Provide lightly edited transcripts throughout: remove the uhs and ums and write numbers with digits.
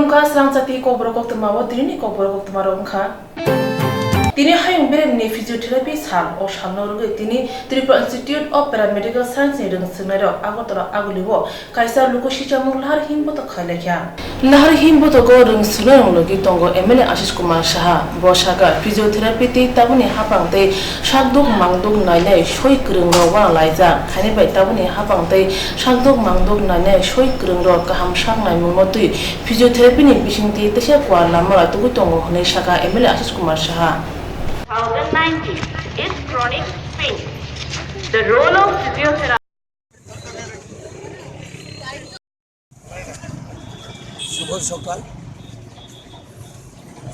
Rumka serang sati ko borokok temawo dini ko borokok temarongka. Tini hayung beren ni physiotherapy sal o shalnorge tini Tripura Institute of Paramedical Science ni reng senero agotora aguliwo kaisa lukoshicha mung lahar himbo to khalekya lahar himbo to go reng senero logi tongo MLA Ashish Kumar Saha boshaga physiotherapy te tabuni hapang te shakdok mangdok nainai shoi kreng ro wa laija khani bai tabuni hapang te shakdok mangdok nainai shoi kreng ro kaham shak nai mumotui physiotherapy ni bisingti tesha kwa lamara tugu tongo hone shaka MLA Ashish Kumar Saha 2019 is chronic pain. The role of physiotherapy. শুভ সকাল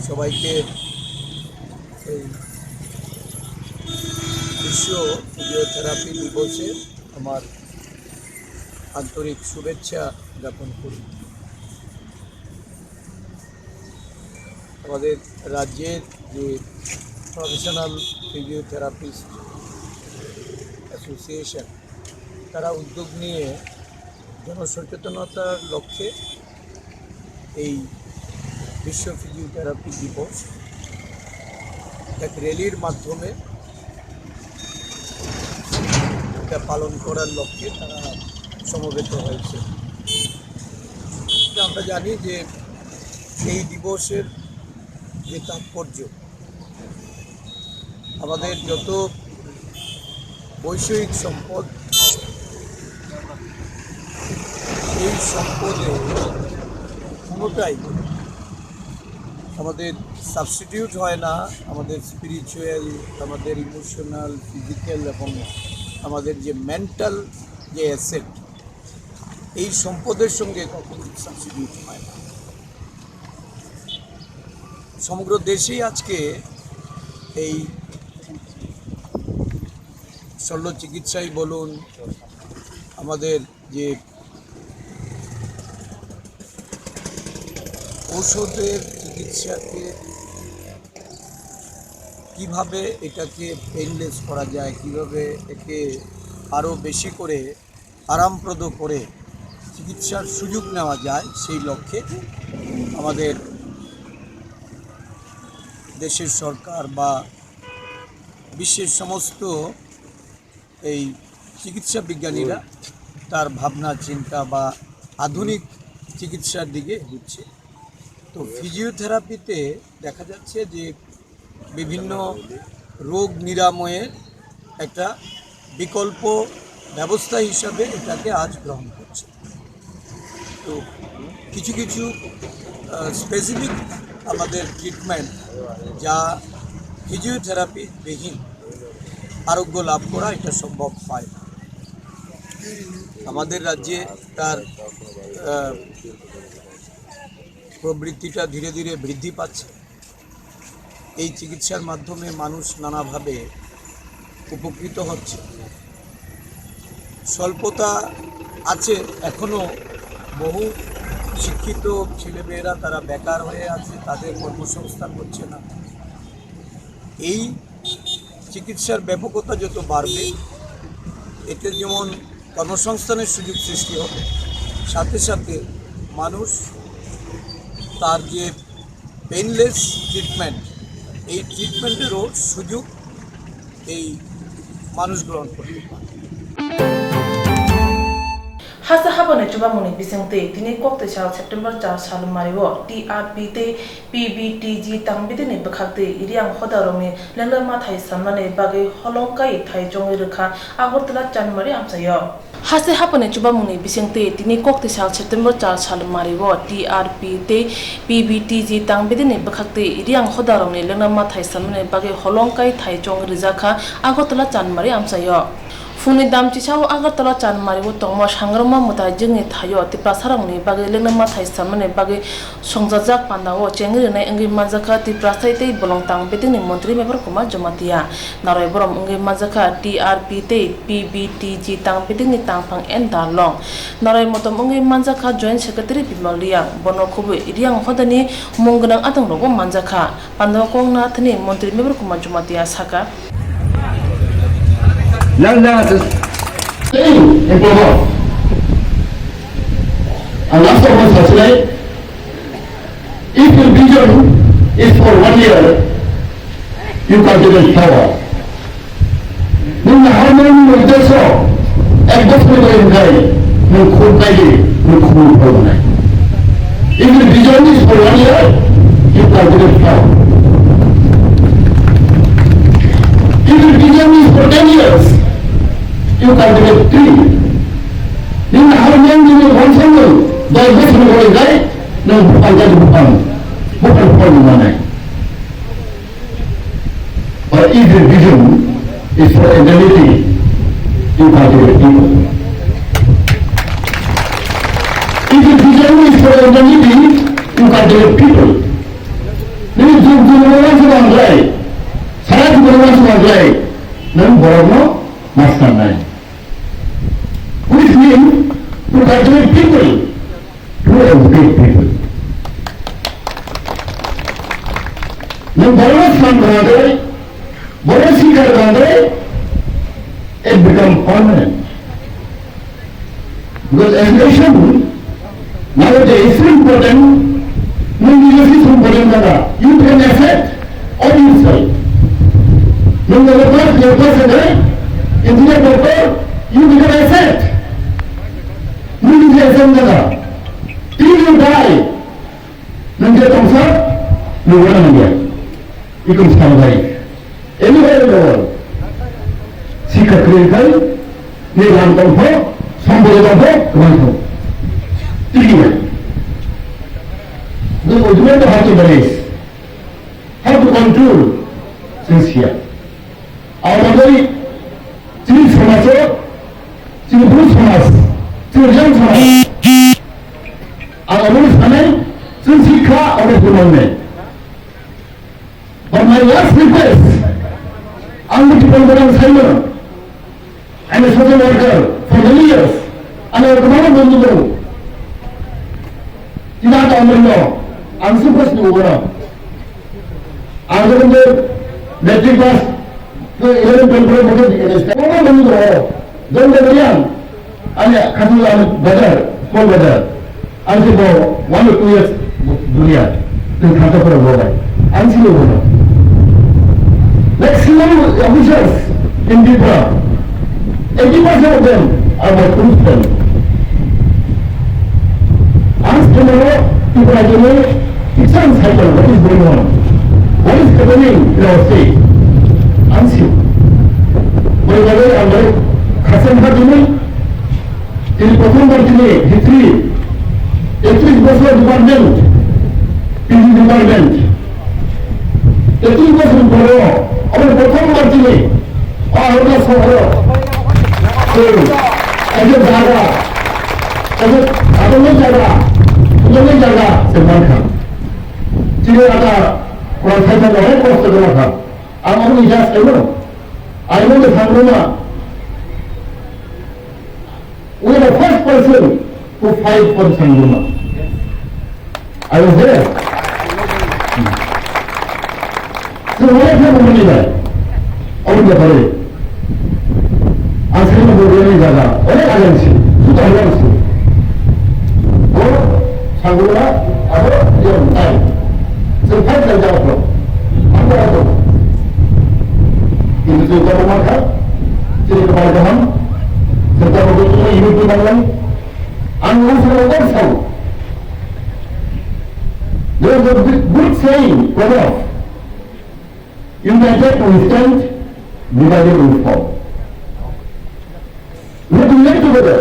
সবাইকে বিশ্ব physiotherapy দিবসে আমার আন্তরিক শুভেচ্ছা জ্ঞাপন করি। আমাদের রাজ্যের যে প্রফেশনাল ফিজিওথেরাপিস্ট অ্যাসোসিয়েশন তারা উদ্যোগ নিয়ে জনসচেতনতার লক্ষ্যে এই বিশ্ব ফিজিওথেরাপি দিবস এক র্যালির মাধ্যমে এটা পালন করার লক্ষ্যে তারা সমবেত হয়েছে। আমরা জানি যে এই দিবসের যে তাৎপর্য আমাদের যত বৈষয়িক সম্পদ এই সম্পদে কোনোটাই আমাদের সাবস্টিটিউট হয় না। আমাদের স্পিরিচুয়াল, আমাদের ইমোশনাল, ফিজিক্যাল এবং আমাদের যে মেন্টাল যে অ্যাসেট এই সম্পদের সঙ্গে কখনো সাবস্টিটিউট হয় না। সমগ্র দেশেই আজকে এই শল্য চিকিৎসাই বলুন, আমাদের যে ঔষধের চিকিৎসাকে কিভাবে এটাকে পেইনলেস করা যায়, কিভাবে একে আরও বেশি করে আরামপ্রদ করে চিকিৎসার সুযোগ নেওয়া যায়, সেই লক্ষ্যে আমাদের দেশের সরকার বা বিশ্বের সমস্ত এই চিকিৎসা বিজ্ঞানীরা তার ভাবনা চিন্তা বা আধুনিক চিকিৎসার দিকে এগুচ্ছে। তো ফিজিওথেরাপিতে দেখা যাচ্ছে যে বিভিন্ন রোগ নিরাময়ের একটা বিকল্প ব্যবস্থা হিসাবে এটাকে আজ গ্রহণ করছে। তো কিছু কিছু স্পেসিফিক আমাদের ট্রিটমেন্ট যা ফিজিওথেরাপি বিহীন আরোগ্য লাভ করা এটা সম্ভব হয় না। আমাদের রাজ্যে তার প্রবৃত্তিটা ধীরে ধীরে বৃদ্ধি পাচ্ছে। এই চিকিৎসার মাধ্যমে মানুষ নানাভাবে উপকৃত হচ্ছে। স্বল্পতা আছে, এখনও বহু শিক্ষিত ছেলেমেয়েরা তারা বেকার হয়ে আছে, তাদের কর্মসংস্থান হচ্ছে না। এই চিকিৎসার ব্যাপকতা যত বাড়বে এতে যেমন কর্মসংস্থানের সুযোগ সৃষ্টি হবে, সাথে সাথে মানুষ তার যে পেইনলেস ট্রিটমেন্ট এই ট্রিটমেন্টেরও সুযোগ এই মানুষ গ্রহণ করতে পারে। Hasa habane chuba muni bisingte tini kokte sal September 4 salu mariwo TRP te PBTG tangbide ni bakhakte iriang hodarome lelama thai samane bage holongkai thai jongi rekha Agartala Janmari amsayo Hase habane chuba muni bisingte tini kokte sal September 4 salu mariwo TRP te PBTG tangbide ni bakhakte iriang hodarome lelama thai samane bage holongkai thai jongi rekha Agartala Janmari amsayo Funi dam chichao Agartala Janmari wo tongmo sangrama mutai jingni thayo tipra sarangni bage lengnama thai samane bage songjajak pandawo chengri nai angi manjaka tipra saitei bolong tang bedini Mantri Member Kumar Jomatia narai borom angi manjaka TRP te PBTG tang bedini tangphang enda long narai motom angi manjaka Joint Secretary Bimal Liang bono khubu iriang hodani munggunang atang rogo manjaka pandawo kongna thani Mantri Member Kumar Jomatia saka Landa en poho. Ang last of us If your vision is for 1 year, you cultivate power. Nung harmony mo ito so, ekbos mo ito yung kay, nung kumpay, nung kumupay mo na. If your vision is for 1 year, you cultivate power. If your vision is for 10 years, you cultivate 3. Nung harmony mo konsumul, dahil ekbos mo ito yung kay, nung bukal ka di bukal mo na. But if your vision is for identity, you cultivate people. If your vision is for identity, you cultivate people. Nếu dùng orang semua lain, saya juga orang semua lain, dan borno master lain. Which means to cultivate people, to educate people. Dan borno semua lain. What he got on there? It becomes permanent. Because education nowadays is important. When you is important, you can affect on yourself. When you are your person, engineer doctor, you become affect. When you are affect, till you die, when you come up, you run again. You can stand life. Anywhere in the world, sikap kritikal, nilam tampo, sambal tampo, kemana? Tiga. The ultimate how to manage, how to control things here. Our body, civil समाज, civil puruष समाज, civil jam समाज. Our puruष समाज, civil शिक्षा और गुणवत्ता. But my last request. I'm the people that I'm Simon. I'm a social worker for many years. And I'm a command on the road. Tidak ada umurnya. I'm supposed to go now. I'm going to metric pass to 11 people because it is command on the road. Don't get me young. I'm a Katula brother, small brother. I'm going to go 1 or 2 years dunia. Then Kata for a brother. I'm still over. Maximum officers in Bipra, 80% of them are my Christian. Ask tomorrow, people are doing exam cycle, what is going on? What is happening in our state? Ask you. By the way, I'm very Hassan Hadini, in Prothombar Jini, history, Electric Boswell Department, PG Department, Electric Boswell Department, और प्रथम बार में और होगा सोहरो तो ऐसे जागा ऐसे आदमी जागा उन्होंने जागा सलमान खान जिन्हें आता कोई था नहीं कोई तो नहीं था आप हम इजाज़त करो I know the formula we are the first person to fight for Sanguma. I was there. So what happened to me? और क्या करे? आखिर में बोलने नहीं जाता। और एक आदमी से, तू तो हमारे से, वो सांगुला, अब ये होता है। सिर्फ फाइट कर जाओ तो, हम क्या तो? इनसे ऊपर बना था, सिर्फ बाहर का हम, सिर्फ आप लोग तो यूट्यूब पे बना, अंगूर से ऊपर साउ। There is a good saying, brother. United we stand, divided we fall. We have to live together.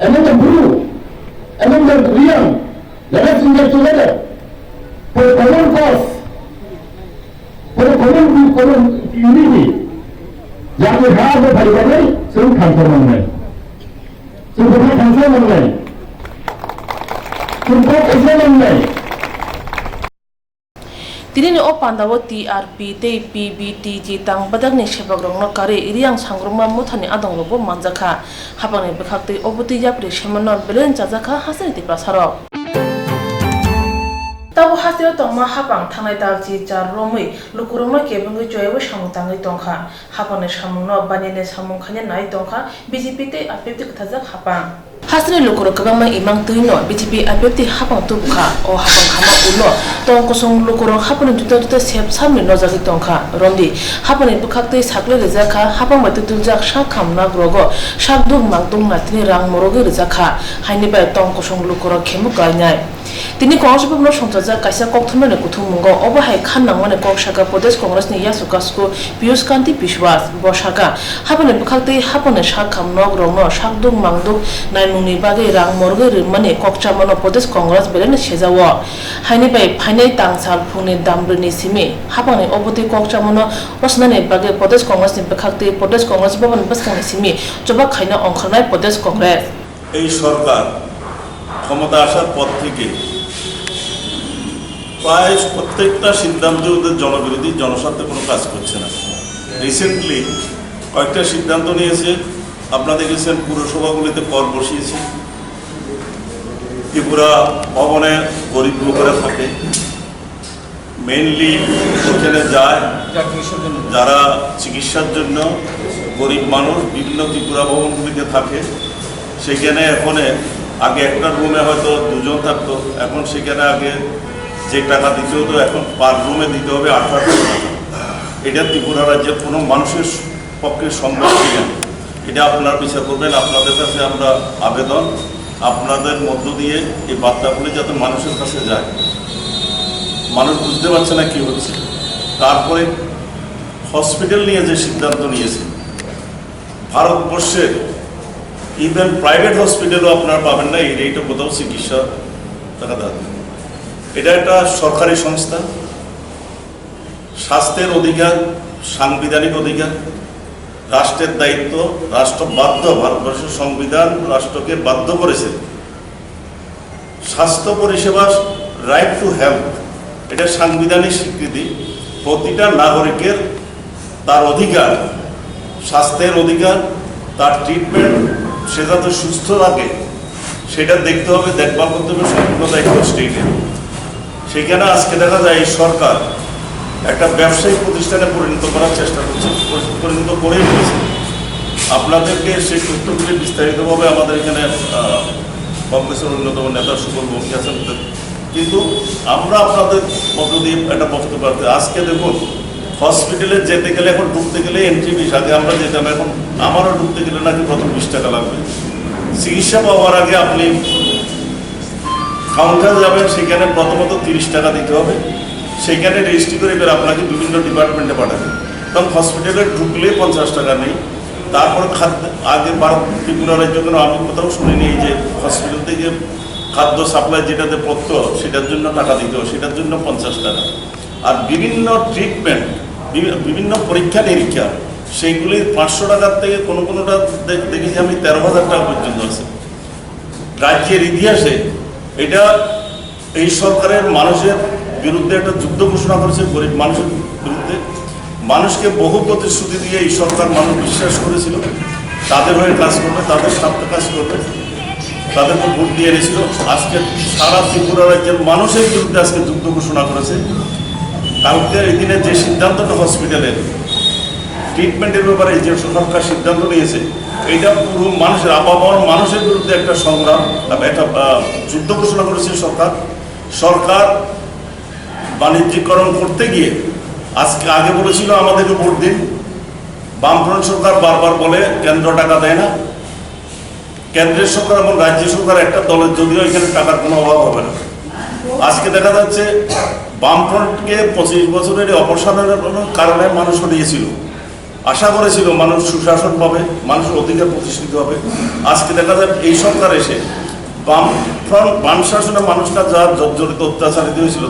Among the blue, among the real, let us live together for a common cause, for a common unity. जहाँ पे हाथ में परिवार नहीं, सिर्फ खानसा मन में, सिर्फ अपना खानसा मन में, सिर्फ ऐसे मन में. Tini ni opandawo TRP te PBTG tang badak ni sebagrong no kare iriang sangrongma muthani adong lobo manjaka habang ni bekhakte obuti yapri semonon belen jajaka hasani ti prasaro tawo hasio tongma habang thangnai dalji jar romui lukuroma kebungi joyebo samutangai tongkha habang ni samungno banine samung khanya nai tongkha BJP te APP te kthajak habang Hasri lokoro kabang imang tuino BTP apeti hapang tubka o hapang hama uno tong kosong lokoro hapang tuta sep samni nozagi tongka rondi hapang bukakte sakle rezaka hapang matutujak shakam nagrogo shakdung magdung natini rang moroge rezaka haini bai tong kosong lokoro kemuka nyai তিনি কংগ্রেস ভবনের সঞ্চালক কাইসা ককথমনে কুথুমঙ্গ অবহাই খান নাংমানে ককশাকা প্রদেশ কংগ্রেসনি ইয়াসুকাসকো পিয়ুষ কান্তি বিশ্বাস বসাকা হাপনে বখালতে হাপনে শাখাম নগরং শাকদুং মাংদুং নাইমুংনি বাগে রাং মরগে রিমানে ককচামনো প্রদেশ Congress বেলেনে সেজাও হাইনি by ফাইনাই তাংসাল ফুনে দামব্রনি Simi হাপনে অবতি ককচামনো রসনানে বাগে প্রদেশ কংগ্রেসনি বখালতে প্রদেশ কংগ্রেস ভবন বসকানি সিমি জবা খাইনা অংখরনাই প্রদেশ কংগ্রেস এই সরকার ক্ষমতা আসার পর থেকে প্রায় প্রত্যেকটা সিদ্ধান্ত ওদের জনবিরোধী জনস্বার্থে কোনো কাজ করছে না। রিসেন্টলি কয়েকটা সিদ্ধান্ত নিয়েছে, আপনারা দেখেছেন পুরসভাগুলিতে কর বসিয়েছে। ত্রিপুরা ভবনে গরিব লোকেরা থাকে, মেইনলি ওখানে যায় যারা চিকিৎসার জন্য গরিব মানুষ, বিভিন্ন ত্রিপুরা ভবনগুলিতে থাকে। সেখানে এখন আগে একটা রুমে হয়তো দুজন থাকতো, এখন সেখানে আগে যে টাকা দিতে হতো এখন পার রুমে দিতে হবে 18 টাকা। এটা ত্রিপুরা রাজ্যের কোনো মানুষের পক্ষে সম্ভব ছিলেন। এটা আপনারা বিচার করবেন। আপনাদের কাছে আমরা আবেদন, আপনাদের মধ্য দিয়ে এই বার্তাগুলি যাতে মানুষের কাছে যায়। মানুষ বুঝতে পারছে না কী হচ্ছে। তারপরে হসপিটাল নিয়ে যে সিদ্ধান্ত নিয়েছে, ভারতবর্ষের ইভেন প্রাইভেট হসপিটালও আপনারা পাবেন না এই রেটে কোথাও চিকিৎসা টাকা দেওয়া। এটা একটা সরকারি সংস্থা, স্বাস্থ্যের অধিকার সাংবিধানিক অধিকার, রাষ্ট্রের দায়িত্ব, রাষ্ট্র বাধ্য, ভারতবর্ষের সংবিধান রাষ্ট্রকে বাধ্য করেছে স্বাস্থ্য পরিষেবা রাইট টু হেলথ, এটা সাংবিধানিক স্বীকৃতি। প্রতিটা নাগরিকের তার অধিকার, স্বাস্থ্যের অধিকার, তার ট্রিটমেন্ট, সে যাতে সুস্থ থাকে সেটা দেখতে হবে, দেখভাল করতে হবে, সম্পূর্ণ দায়িত্ব স্টেটের। সেখানে আজকে দেখা যায় এই সরকার একটা ব্যবসায়িক প্রতিষ্ঠানে পরিণত করার চেষ্টা করছে, পরিণত করেই ফেলেছে। আপনাদেরকে সেই তথ্যগুলি বিস্তারিতভাবে আমাদের এখানে কংগ্রেসের অন্যতম নেতা সুবল বঙ্কি আছেন, কিন্তু আমরা আপনাদের মধ্য দিয়ে একটা বক্তব্য রাখতে। আজকে দেখুন হসপিটালে যেতে গেলে এখন ঢুকতে গেলে এন্ট্রি ফিস, আগে আমরা যেতাম, এখন আমারও ঢুকতে গেলে নাকি প্রথম 20 টাকা লাগবে। চিকিৎসা পাওয়ার আগে আপনি কাউন্টারে যাবেন, সেখানে প্রথমত 30 টাকা দিতে হবে, সেখানে রেজিস্ট্রি করে এবার আপনাকে বিভিন্ন ডিপার্টমেন্টে পাঠাবে। তখন হসপিটালে ঢুকলে 50 টাকা নেই। তারপর খাদ্য, আগে ভারত ত্রিপুরা রাজ্য কেন আমি কোথাও শুনিনি এই যে হসপিটাল থেকে খাদ্য সাপ্লাই যেটাতে পড়তো সেটার জন্য টাকা দিতে হবে, সেটার জন্য 50 টাকা। আর বিভিন্ন ট্রিটমেন্ট, বিভিন্ন পরীক্ষা নিরীক্ষা, সেইগুলি 500 টাকার থেকে কোনোটা দেখেছি আমি 13,000 টাকা পর্যন্ত আছে। রাজ্যের ইতিহাসে এটা এই সরকারের মানুষের বিরুদ্ধে একটা যুদ্ধ ঘোষণা করেছে, গরিব মানুষের বিরুদ্ধে। মানুষকে বহু প্রতিশ্রুতি দিয়ে এই সরকার মানুষ বিশ্বাস করেছিল তাদের হয়ে কাজ করবে, তাদের স্বার্থে কাজ করবে, তাদেরকে ভোট দিয়ে এনেছিল। আজকে সারা ত্রিপুরা রাজ্যের মানুষের বিরুদ্ধে আজকে যুদ্ধ ঘোষণা করেছে। কালকে এই দিনে যে সিদ্ধান্তটা হসপিটালের ট্রিটমেন্টের ব্যাপারে যে সরকার সিদ্ধান্ত নিয়েছে, এইটা পুরো মানুষের আপামর মানুষের বিরুদ্ধে একটা সংগ্রাম, একটা যুদ্ধ ঘোষণা করেছে সরকার। সরকার বাণিজ্যিকরণ করতে গিয়ে আজকে আগে বলেছিল আমাদেরকে ভোট দিন। বামফ্রন্ট সরকার বারবার বলে কেন্দ্র টাকা দেয় না। কেন্দ্রের সরকার এবং রাজ্য সরকার একটা দলের, যদিও এখানে টাকার কোনো অভাব হবে না। আজকে দেখা যাচ্ছে বামফ্রন্টকে 25 বছরের অপসারণের কারণে মানুষ হটিয়েছিল, আশা করেছিল মানুষ সুশাসন পাবে, মানুষের অধিকার প্রতিষ্ঠিত হবে। আজকে দেখা যায় এই সরকার এসে বাম শাসনে মানুষটা যা জর্জরিত অত্যাচারিত হয়েছিল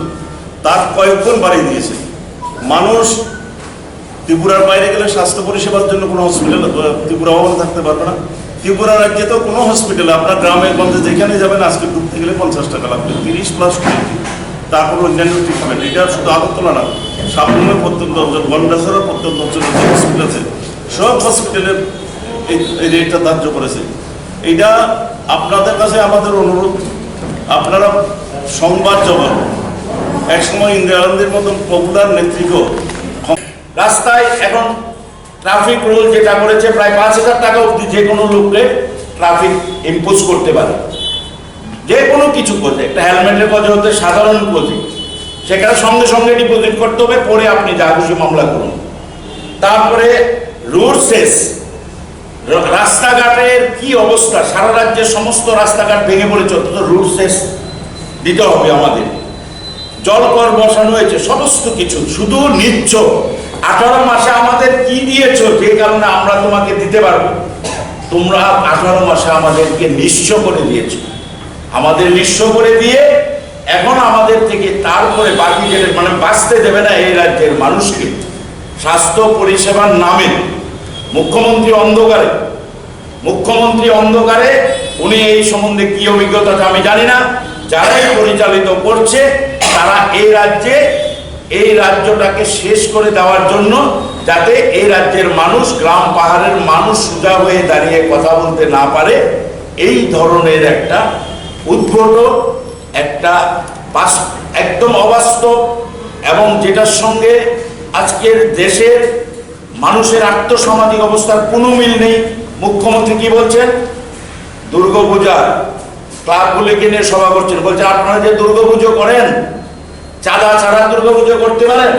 তার কয়েকগুণ বাড়িয়ে দিয়েছে। মানুষ ত্রিপুরার বাইরে গেলে স্বাস্থ্য পরিষেবার জন্য কোনো হসপিটাল ত্রিপুরা ভবনে থাকতে পারবে না। ত্রিপুরা রাজ্যে তো কোনো হসপিটালে আপনার গ্রামে গঞ্জে যেখানে যাবেন আজকে ঢুকতে গেলে 50 টাকা লাগবে, 30+20। তারপর অন্যান্য ট্রিটমেন্ট, এটা শুধু আগরতলা না, সাবরুমের প্রত্যন্ত অঞ্চল, গন্ডাছড়ার প্রত্যন্ত অঞ্চলের যে হসপিটাল আছে সব হসপিটালের এই রেটটা ধার্য করেছে। এইটা আপনাদের কাছে আমাদের অনুরোধ, আপনারা সংবাদ জগৎ একসময় ইন্দিরা গান্ধীর মতন পপুলার নেতৃত্ব রাস্তায় এখন ট্রাফিক রুল যেটা করেছে প্রায় 5,000 টাকা অবধি যে কোনো লোককে ট্রাফিক ইম্পোজ করতে পারে, যে কোনো কিছু করতে, একটা হেলমেটের কাজে হতে সাধারণ পুঁজি, সেখানে সঙ্গে সঙ্গে ডিপোজিট করতে হবে, পরে আপনি যা খুশি মামলা করুন। তারপরে রোড সেস, রাস্তাঘাটের কি অবস্থা, সারা রাজ্যের সমস্ত রাস্তাঘাট ভেঙে পড়েছে, অথচ রোড সেস দিতে হবে আমাদের। জল কর বসানো হয়েছে, সমস্ত কিছু, শুধু নিচ্ছ। 18 মাসে আমাদের কি দিয়েছো যে কারণে আমরা তোমাকে দিতে পারবো? তোমরা 18 মাসে আমাদেরকে নিঃস্ব করে দিয়েছো, আমাদের নিঃস্ব করে দিয়ে এখন আমাদের থেকে তারপরে বাকি যেটা মানে বাঁচতে দেবে না এই রাজ্যের মানুষকে। স্বাস্থ্য পরিষেবার নামে মুখ্যমন্ত্রী অন্ধকারে, উনি এই সম্বন্ধে কি অভিজ্ঞতা আমি জানি না। যারাই পরিচালিত করছে তারা এই রাজ্যটাকে শেষ করে দেওয়ার জন্য, যাতে এই রাজ্যের মানুষ, গ্রাম পাহাড়ের মানুষ সোজা হয়ে দাঁড়িয়ে কথা বলতে না পারে, এই ধরনের একটা উদ্ভট, একটা একদম অবাস্তব, এবং যেটার সঙ্গে আজকের দেশের মানুষের আর্থসামাজিক অবস্থার কোনো মিল নেই। মুখ্যমন্ত্রী কি বলছেন? দুর্গাপূজা ক্লাবগুলিকে নিয়ে সভা করছেন, বলছে আপনারা যে দুর্গাপুজো করেন, চাঁদা ছাড়া দুর্গাপুজো করতে পারেন?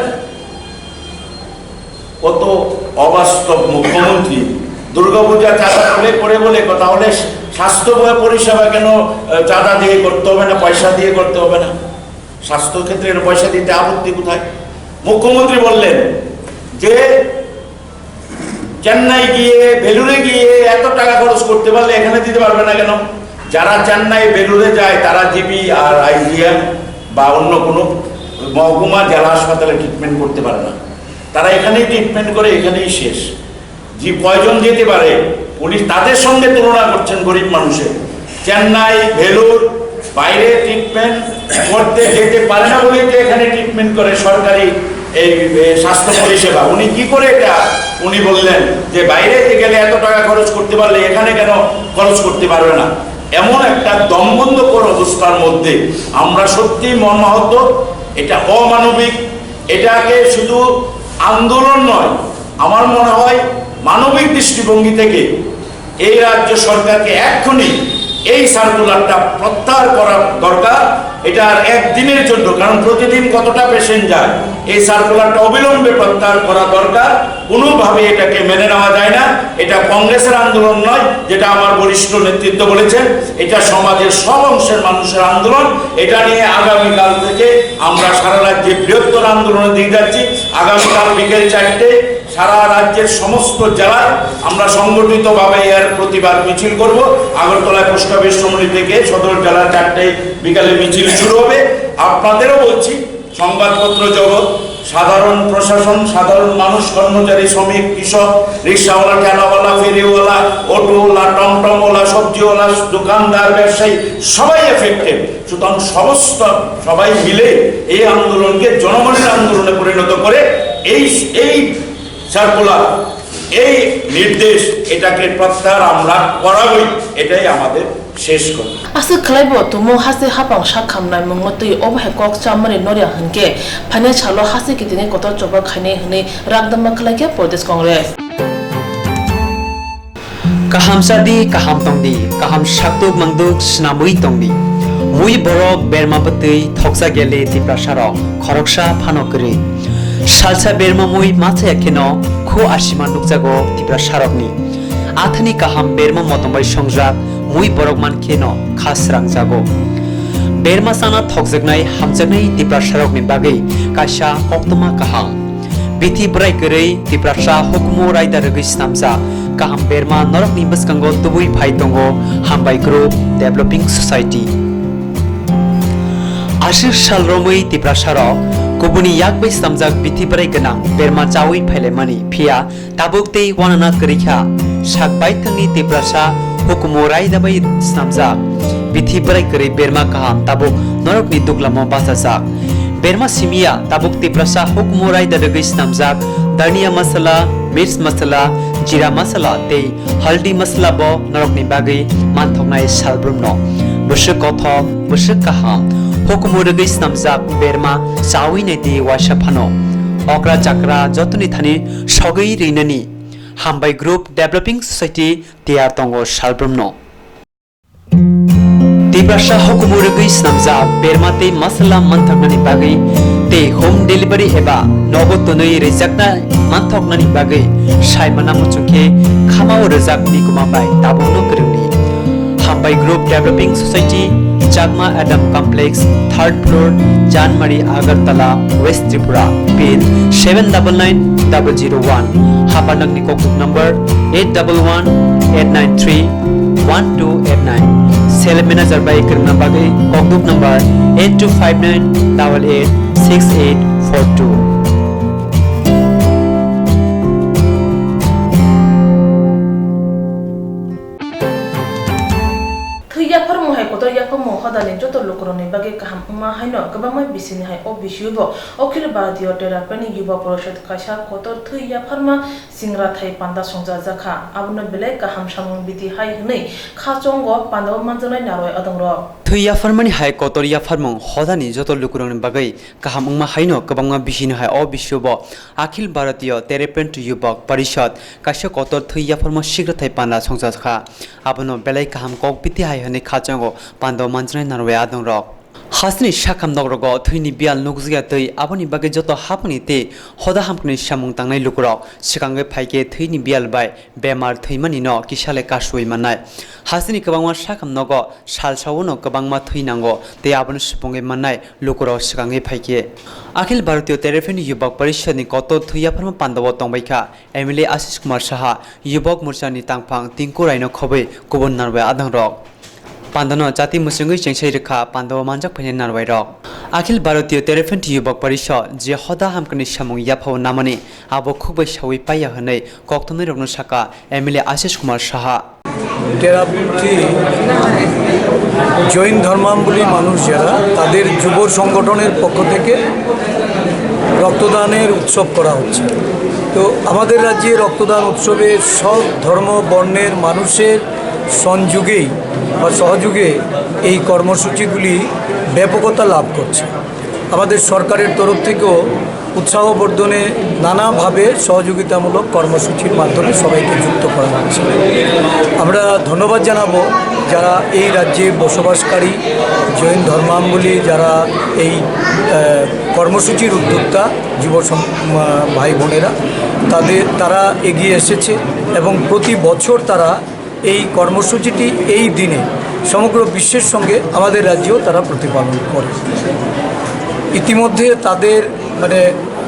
কত অবাস্তব মুখ্যমন্ত্রী! দুর্গাপূজা চাঁদা করে বলে কথা, হলে স্বাস্থ্য পরিষেবা কেন চাঁদা দিয়ে করতে হবে না, পয়সা দিয়ে করতে হবে না? স্বাস্থ্য ক্ষেত্রে পয়সা দিতে আপত্তি কোথায়? মুখ্যমন্ত্রী বললেন যে চেন্নাই গিয়ে, ভেলুরে গিয়ে এত টাকা খরচ করতে পারলে এখানে দিতে পারবে না কেন? যারা চেন্নাই ভেলুরে যায় তারা জিবি আর আইজিএম বা অন্য কোনো মহকুমা জেলা হাসপাতালে ট্রিটমেন্ট করতে পারে না, তারা এখানেই ট্রিটমেন্ট করে, এখানেই শেষ। যে কয়জন যেতে পারে, পুলিশ তাদের সঙ্গে তুলনা করছেন গরিব মানুষের। চেন্নাই, ভেলুর বাইরে ট্রিটমেন্ট করতে যেতে পারে না বলে এখানে ট্রিটমেন্ট করে সরকারি এই স্বাস্থ্য পরিষেবা। উনি কি করে এটা উনি বললেন যে বাইরে গেলে এত টাকা খরচ করতে পারলে এখানে কেন খরচ করতে পারবে না? এমন একটা দমবন্ধকর অবস্থার মধ্যে আমরা সত্যি মর্মাহত। এটা অমানবিক। এটাকে শুধু আন্দোলন নয়, আমার মনে হয় মানবিক দৃষ্টিভঙ্গি থেকে এই রাজ্য সরকারকে এক্ষুনি এই সার্কুলারটা প্রত্যাহার করা দরকার। এটা আর একদিনের জন্য, কারণ প্রতিদিন কতটা পেশেন্ট যায়, এই সার্কুলারটা অবিলম্বে প্রত্যাহার করা দরকার। কোনোভাবে এটাকে মেনে নেওয়া যায় না। এটা কংগ্রেসের আন্দোলন নয়, যেটা আমার বরিষ্ঠ নেতৃত্ব বলেছেন, এটা সমাজের সব অংশের মানুষের আন্দোলন। এটা নিয়ে আগামীকাল থেকে আমরা সারা রাজ্যে বৃহত্তর আন্দোলনের দিকে যাচ্ছি। আগামীকাল বিকেল 4টে সারা রাজ্যের সমস্ত জেলায় আমরা সংগঠিতভাবে এর প্রতিবাদ মিছিল করব। আগরতলায় পোস্ট অফিস সমিতি থেকে সদর জেলার 4টায় বিকালে মিছিল শুরু হবে। আপনাদেরও বলছি, সংবাদপত্র জগৎ, সাধারণ প্রশাসন, সাধারণ মানুষ, কর্মচারী, শ্রমিক, কৃষক, রিক্সাওয়ালা, ঠেলাওয়ালা, ফেরিওয়ালা, অটোওয়ালা, টমটমওয়ালা, সবজিওয়ালা, দোকানদার, ব্যবসায়ী, সবাই এফেক্টেড। সুতরাং সবাই মিলে এই আন্দোলনকে জনগণের আন্দোলনে পরিণত করে এই সার্কুলার, এই নির্দেশ, এটাকে প্রত্যাহার আমরা করাবই। এটাই আমাদের শেষ কথা। আসে খাইব তুমো হাসে হাপাং শাখামনাই মঙ্গতই অবহেকক চামরে নরিয়া হনকে ফানে ছালো হাসে কিতিনে কত চবা খাইনে হনে রাগদমা খাইকে প্রদেশ Congress kaham sadi kaham tongdi kaham shaktuk mangduk snamui tongdi mui borok berma batui thoksa gele tiprasarok khoroksa phanokri salsa berma mui macha ekheno kho asima nukjago tiprasarokni athani kaham berma motombai songjak mui borok mankheno khasrang jago berma sana thokjaknai hamjaknai tiprasarokni bagai kaisa koktoma kaham bithi brai korei tiprasa hukumo raida rogoi snamja kaham berma norok ni baskango tubui phai tongo hambai group developing society ashir sal romoi tiprasaro kubuni yakbai snamjak bithi brai ganang berma chawi phaile mani phia tabukte wanana korikha sakbai thangni tiprasa hukumo raida bai snamjak bithi brai korei berma kaham tabuk norok ni duklamo basajak berma simia tabuk tiprasa hukmurai dadagis namjak dania masala mirs masala jira masala te haldi masala bo norokni bagai manthoknai salbrumno busuk kothok busuk kaham hukmuragis namjak berma chawi ne di washa phano okra chakra jotoni thani sogei rinani hambai group developing society tiar tongo salbrumno Tibrasa hukumurugui snamza bermate masala manthaknani bagai te home delivery eba nogotonoi rejakna manthaknani bagai saimana muchungke khamao rejakni kumabai tabungno krungni Hambai Group Developing Society Chakma Adam Complex 3rd floor Janmari Agartala West Tripura pin 799001 Hapanagni kokuk number 8118931289 Sale manager by Kirna Bagai kokuk number 8259886842 Yapar mo hai kotor yapar mo hadalin jotor lokoroni bage kaham ma haino gabamai bisini hai o bishubo okil badiyo terapani yuba poroshad kasha kotor thu yapar ma singra thai panda songja jakha abno bele kaham samung biti hai hnei khachongo pandaw manjanai naroi adongro Thuya farmani hai kotoria farmong hodani jotor lukurong bagai kaham ma haino kabanga bisini hai o bishubo akhil bharatiya terapent yubak parishad kasha kotor thuya farma shigra thai panda songja jakha abno belai kaham kok biti hai hne khachongo pandaw manjanai naroi adongro Hasni shakam nogrogo thuini bial nugzga tei aboni bage joto hapni te hoda hampni samung tangnai lukurok sikangai phaike thuini bial bai bemar thuimani no kisale kasui manai hasni kabangma shakam nogo salsawono kabangma thuinango te aboni supungai manai lukurok sikangai phaike Akhil Bharatiya Terapeni Yubak Parishadni koto thuya pharma pandawo tongbaikha MLA Ashish Kumar Saha Yubak Morchani tangphang tingko raino khobai kubon narbai adhangrok Pandano jati musungui chengsai rekha pandawa manjak phane narwai rok Akhil Bharatiya Terapent Yubak Parishad je hoda hamkani samung yaphau namani abo khubai sawi paya hne koktonai rokno saka MLA Ashish Kumar Saha therapy Jain ধর্মাবলম্বী মানুষ যারা তাদের যুব সংগঠনের পক্ষ থেকে রক্তদানের উৎসব করা হচ্ছে তো আমাদের রাজ্যে রক্তদান উৎসবে সব ধর্ম বর্ণের মানুষের সংযোগেই বা সহযোগে এই কর্মসূচিগুলি ব্যাপকতা লাভ করছে আমাদের সরকারের তরফ থেকেও উৎসাহ বর্ধনে নানাভাবে সহযোগিতামূলক কর্মসূচির মাধ্যমে সবাইকে যুক্ত করা হচ্ছে আমরা ধন্যবাদ জানাবো যারা এই রাজ্যে বসবাসকারী জৈন ধর্মাবলম্বী যারা এই কর্মসূচির উদ্যোক্তা যুব ভাই বোনেরা তারা এগিয়ে এসেছে এবং প্রতি বছর তারা এই কর্মসূচিটি এই দিনে সমগ্র বিশ্বের সঙ্গে আমাদের রাজ্যেও তারা প্রতিপালন করে ইতিমধ্যে তাদের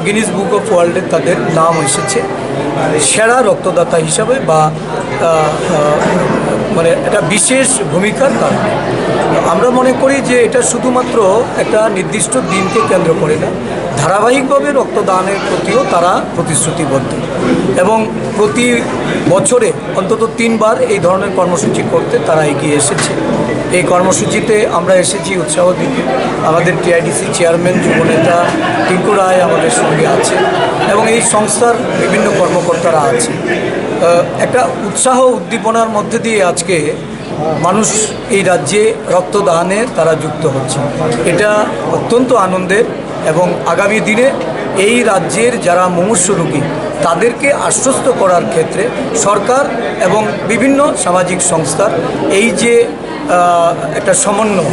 গিনিস বুক অফ ওয়ার্ল্ডে তাদের নাম এসেছে সেরা রক্তদাতা হিসাবে বা এটা বিশেষ ভূমিকার কারণে আমরা মনে করি যে এটা শুধুমাত্র একটা নির্দিষ্ট দিনকে কেন্দ্র করে না ধারাবাহিকভাবে রক্তদানের প্রতিও তারা প্রতিশ্রুতিবদ্ধ এবং প্রতি বছরে অন্তত 3 বার এই ধরনের কর্মসূচি করতে তারা এগিয়ে এসেছে এই কর্মসূচিতে আমরা এসেছি উৎসাহ দিতে আমাদের টিআইডিসি চেয়ারম্যান যুবনেতা টিঙ্কু রায় আমাদের সঙ্গে আছে এবং এই সংস্থার বিভিন্ন কর্মকর্তারা আছে একটা উৎসাহ উদ্দীপনার মধ্যে দিয়ে আজকে মানুষ এই রাজ্যে রক্তদানে তারা যুক্ত হচ্ছে এটা অত্যন্ত আনন্দের এবং আগামী দিনে এই রাজ্যের যারা মুমূর্ষু রোগী তাদেরকে আশ্বস্ত করার ক্ষেত্রে সরকার এবং বিভিন্ন সামাজিক সংস্থার এই যে একটা সমন্বয়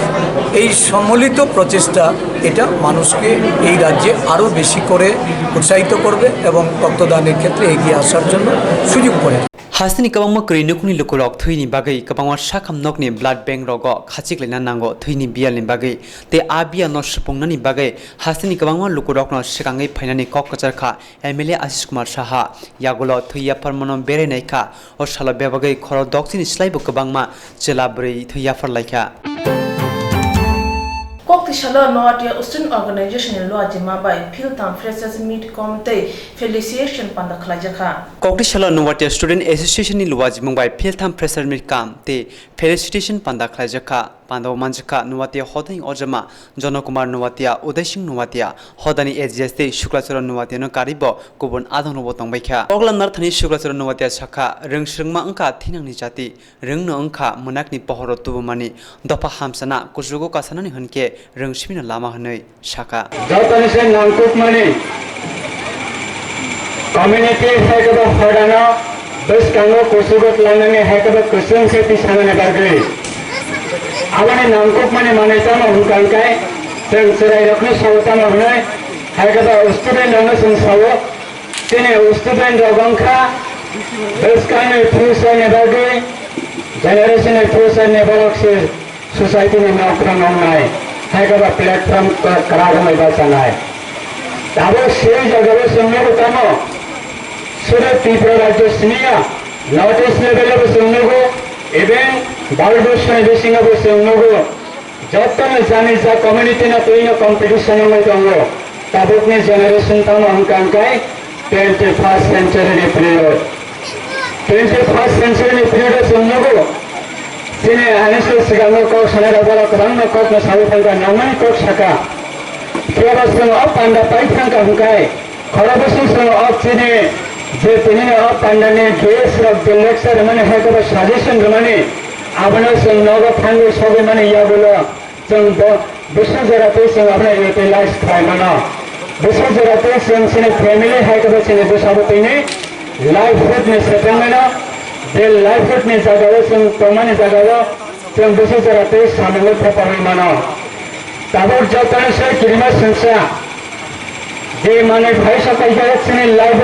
এই সম্মিলিত প্রচেষ্টা এটা মানুষকে এই রাজ্যে আরও বেশি করে উৎসাহিত করবে এবং রক্তদানের ক্ষেত্রে এগিয়ে আসার জন্য সুযোগ করে Hasni kabangma krinukni lukurok thuini bagai kabangma shakam nokni blood bank rogo khachiklena nango thuini bialni bagai te abia no supungnani bagai hasni kabangma lukurok no sikangai phainani kokkachar kha MLA Ashish Kumar Saha yagulo thuya farmono berenai kha o sala bebagai khoro doksini slaibu kabangma chelabri thuya farlaikha Kokti Shala Noatia Ustin Organization in Loa Jima by Philtham Freshers Meet Committee Felicitation Panda Klajaka. Kokti Shala Noatia Student Association in Loa Jima by Philtham Freshers Meet Kam te Felicitation Panda Klajaka. Pandaw Manjaka Nuwatia Hodani Ojama, Jonokumar Nuwatia, Uday Singh Nuwatia, Hodani SGST, Shuklachara Nuwatia no Karibo, Kubun Adon Robotong Baika. Oglan Narthani Shuklachara Nuwatia Shaka, Rung Shringma Unka, Tinang Nijati, Rung no Unka, Monakni Pohoro Tubumani, Dopa Hamsana, Kujugo Kasanani Hunke, Rung Shmina Lama Hanoi, Shaka. Jotanisen Nankuk Mani Community Hackaba Hodana, Bus Kango Kusugot Lanani Hackaba Kusum Seti Sanana Bagri. abane nangkok mane tama hungkangkai जों serai rokni sawo tama hunai haikata student rokno जों sawo tini student rokongkha this kind of future ne bagi generation of future ne balokse society ne nokra nongnai haikata platform karadamai basanai tabo sei jagare sumno tama surat tripura rajya siniya notice level of sumno even ভারতবর্ষে দেশিংহাপুর সঙ্গো যতন জানি যা community না তৈন competition में दंग ताबुकनि generation तम अंकांकाय 21st century period 21st century period सङ्गो तिनी आनिसो सिगांगो को सनेर बरा रंग को न साउ फंगा नमन को सका केवल अप पांडा पाइथांका हुकाय खरबसु सं अप तिनी जे तिनी अप पांडाने केस र लेक्चर माने हेको सजेशन माने आपने संग फांगे सब माने या बोलो जों विश्व जराते जों आपने यूटिलाइज खालामना विश्व जराते जों सिने फैमिली हाइकबो सिने बसाबोतैने लाइवहुड ने सेटलमेंट बे लाइवहुड ने जगाव जों तमाने जगाव जों विश्व जराते सामने प्रपार मानो ताबो जतन से किरिमा संसा जे माने भाई सकाय सिने लाइव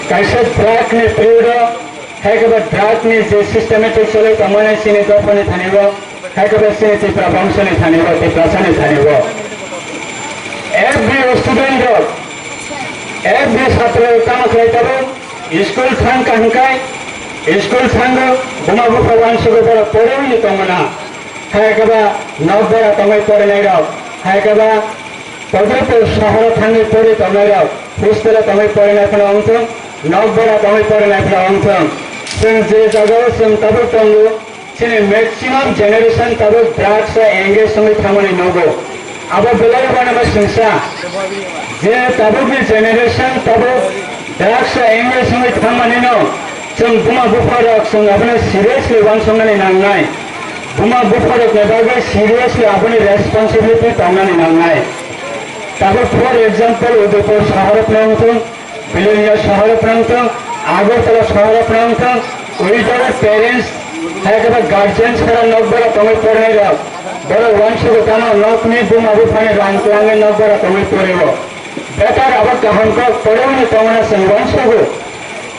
कैसे ट्रैक ने पीरियड हाइकबा ड्राग ने जे सिस्टमेटिक चले तमाने सिने दफने थानेबो हाइकबा सिने तिप्रा वंशने थानेबो तिप्रासने थानेबो एवरी स्टूडेंट एवरी छात्र काम खाइतबो स्कूल थांग कांकाय स्कूल थांग बुमा बुफा वंशको बरा पढेउनि तमना हाइकबा नबरा तमै पढे नै र हाइकबा पदतो शहर थांगे पढे तमै र पुस्तला तमै पढे नै पण अंत नबरा तमै पढे नै पण अंत जों जे जायगायाव जों दाबो दङ जोंनि मेक्सिमाम जेनेरेशन दाबो ड्राग्स एंगेज सङै खामानि नंगौ अब बेलायाव बानाबा संसा जे दाबो बे जेनेरेशन दाबो ड्राग्स एंगेज सङै खामानि न जों बुमा बुफारक जों आपने सिरियसली वानसंनानै नांनाय बुमा बुफारक नेबागै सिरियसली आपने रेस्पॉन्सिबिलिटी तांनानै नांनाय दाबो फॉर एग्जांपल उदयपुर शहर प्रांत बिलोनिया शहर प्रांत आगरतला शहर प्रांत उइटर पेरेंट्स हाइकबा गार्जियंस खरा नबरा तमै पढे र बडो वंशको ताना नकनी बुमा बुफाने रांगलांगे नबरा तमै पढेबो बेटार अब कहनको पढेउने तमना संवंशको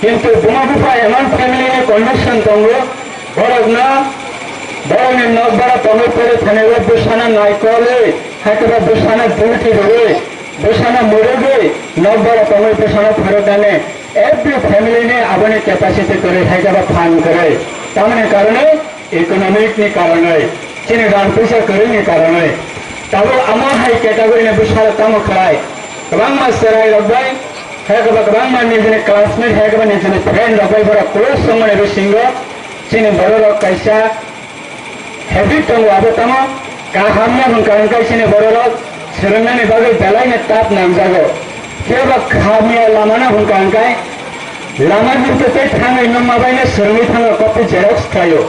किन्तु बुमा बुफा एमन फैमिली ने कन्डिशन तंगो बडो नबरा तमै पढे थानेबो बुसाना नाइकले हाइकबा बुसाना दुटी रे बुसाना मोरेगे नबरा तमै बुसाना फरदाने एवरी फैमिली ने अपने कैपेसिटी करे हाइकबा फान करे तमने कारण इकोनॉमिक ने कारण चिने रान पैसा करे ने कारण तब अमा हाई कैटेगरी ने बुसारा तम खराय कबां मा सराय रबाय हाइकबा कबां मा निजने क्लासमेट हाइकबा निजने फ्रेंड रबाय बरा क्लोज समने बिसिंगो चिने बरो कैसा हैबिट तंग आबो तम का हमने हुनकान कैसिने बरो सरंगने बागे बेलायने ताप नाम जागो केबा खामिया लामाना हुनकान काय लामा निते थांगे नमाबायने सरंगै थांगा कपि जेरक्स थायो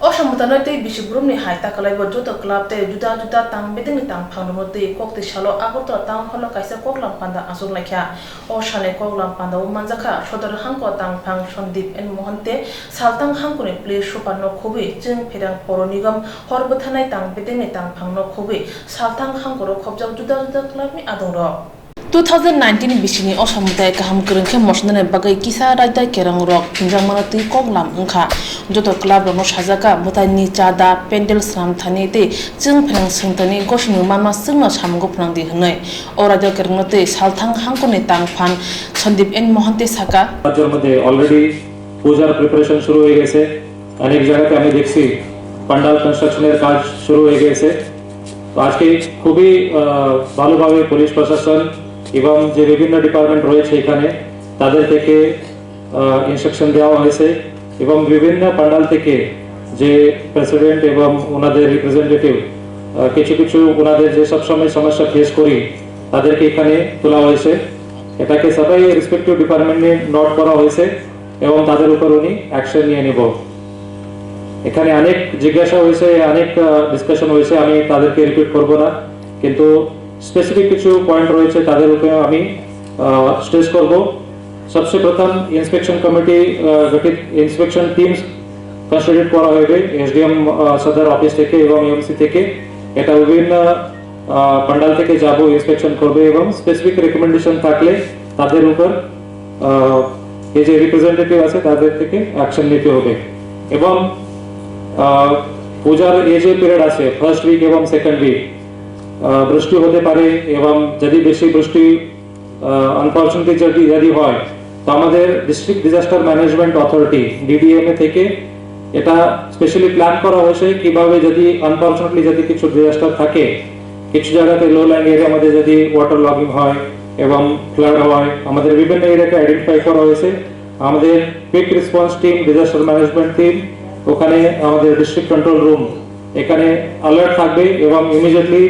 অসমতানতে বিশ্বগ্রুমনি হাইতা কলাইব যত ক্লাবতে জুদা জুদা তাং বেদিনি তাং ফাংনমতে kokte shalo agorta tang holo kaisa koklam panda asuk laikha o shane koklam panda o manjaka sodor hangko tang phang Sandip N Mohante saltang hangkone play shupanno khobe jeng phedang poronigam horbothanai tang bedini tang phangno khobe saltang hangkoro khobjak juda juda klabni adongro 2019 bisini osamutai kaham kerengke mosnane bagai kisah raja kerang rok pinjang manati koklam ungkha joto club no sajaka mutani chada pendel sam thani te jeng phang singtani gosni mama singno samgo phnangdi hnai oraja kerngnote salthang hangkone tang phan Sandip N Mohante saka রাজ্যের মধ্যে already পূজার preparation শুরু হয়ে গেছে অনেক জায়গাতে আমি দেখছি পান্ডাল কনস্ট্রাকশনের কাজ শুরু হয়ে গেছে তো আজকে খুবই ভালোভাবে পুলিশ প্রশাসন এবং যে বিভিন্ন ডিপার্টমেন্ট রয়েছে এখানে তাদের থেকে ইনস্ট্রাকশন দেওয়া হয়েছে এবং বিভিন্ন পান্ডাল থেকে যে প্রেসিডেন্ট এবং ওনাদের রিপ্রেজেন্টেটিভ কিছু কিছু ওনাদের যে সবসময় সমস্যা ফেস করি তাদেরকে এখানে তোলা হয়েছে এটাকে সবাই রেসপেক্টিভ ডিপার্টমেন্টে নোট করা হয়েছে এবং তাদের উপর উনি অ্যাকশন নিয়ে নেব এখানে অনেক জিজ্ঞাসা হয়েছে অনেক ডিসকাশন হয়েছে আমি তাদেরকে রিপিট করব না কিন্তু স্পেসিফিক কিছু পয়েন্ট রয়েছে তাদের উপরে আমি স্ট্রেস করব सबसे प्रथम इंस्पेक्शन कमिटी गठित इंस्पेक्शन टीम्स কনস্টিটিউট করা হবে এসডিএম সদর অফিস থেকে এবং এমসি থেকে। এটা বিভিন্ন পান্ডাল থেকে যাব, ইন্সপেকশন করবে এবং স্পেসিফিক রেকমেন্ডেশন থাকলে তাদের উপর এই যে রিপ্রেজেন্টেটিভ আছে তাদের থেকে অ্যাকশন নিতে হবে। এবং পূজার এই যে পিরিয়ড আছে ফার্স্ট উইক এবং সেকেন্ড উইক বৃষ্টি হতে পারে এবং যদি বেশি বৃষ্টি আনফরচুনেটলি যদি হয় তো আমাদের district disaster management authority DDMA থেকে এটা স্পেশালি প্ল্যান করা হয়েছে কিভাবে যদি আনফরচুনেটলি যদি কিছু ডিজাস্টার থাকে, কিছু জায়গাতে লো লাইং এরিয়া মধ্যে যদি ওয়াটার লগিং হয় এবং ফ্লাড হয়, আমাদের বিভিন্ন এরিয়াকে আইডেন্টিফাই করা হয়েছে। আমাদের quick response team, disaster management team ওখানে আমাদের ডিস্ট্রিক্ট কন্ট্রোল রুম এখানে অ্যালার্ট থাকবে এবং ইমিডিয়েটলি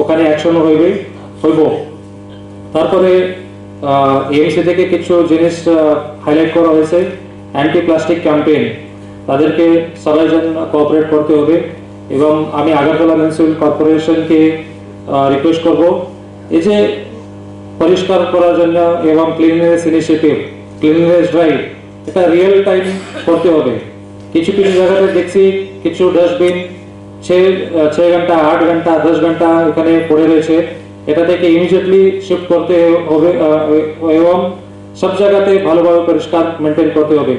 ওখানে অ্যাকশন হইব। তারপরে এমসি থেকে কিছু জিনিস হাইলাইট করা হয়েছে। অ্যান্টি প্লাস্টিক ক্যাম্পেইন, তাদেরকে সবাই যেন কোঅপারেট করতে হবে এবং আমি আগরতলা মিউনিসিপ্যাল কর্পোরেশনকে রিকোয়েস্ট করব এই যে পরিষ্কার করার জন্য এবং ক্লিননেস ইনিশিয়েটিভ, ক্লিননেস ড্রাইভ এটা রিয়েল টাইম করতে হবে। কিছু কিছু জায়গাতে দেখছি কিছু ডাস্টবিন 6 ঘন্টা, 8 ঘন্টা, 10 ঘন্টা এখানে পড়ে রয়েছে। এটা থেকে ইমিডিয়েটলি শিফট করতে হবে এবং সব জায়গাতে ভালোভাবে পরিষ্কার মেনটেন করতে হবে।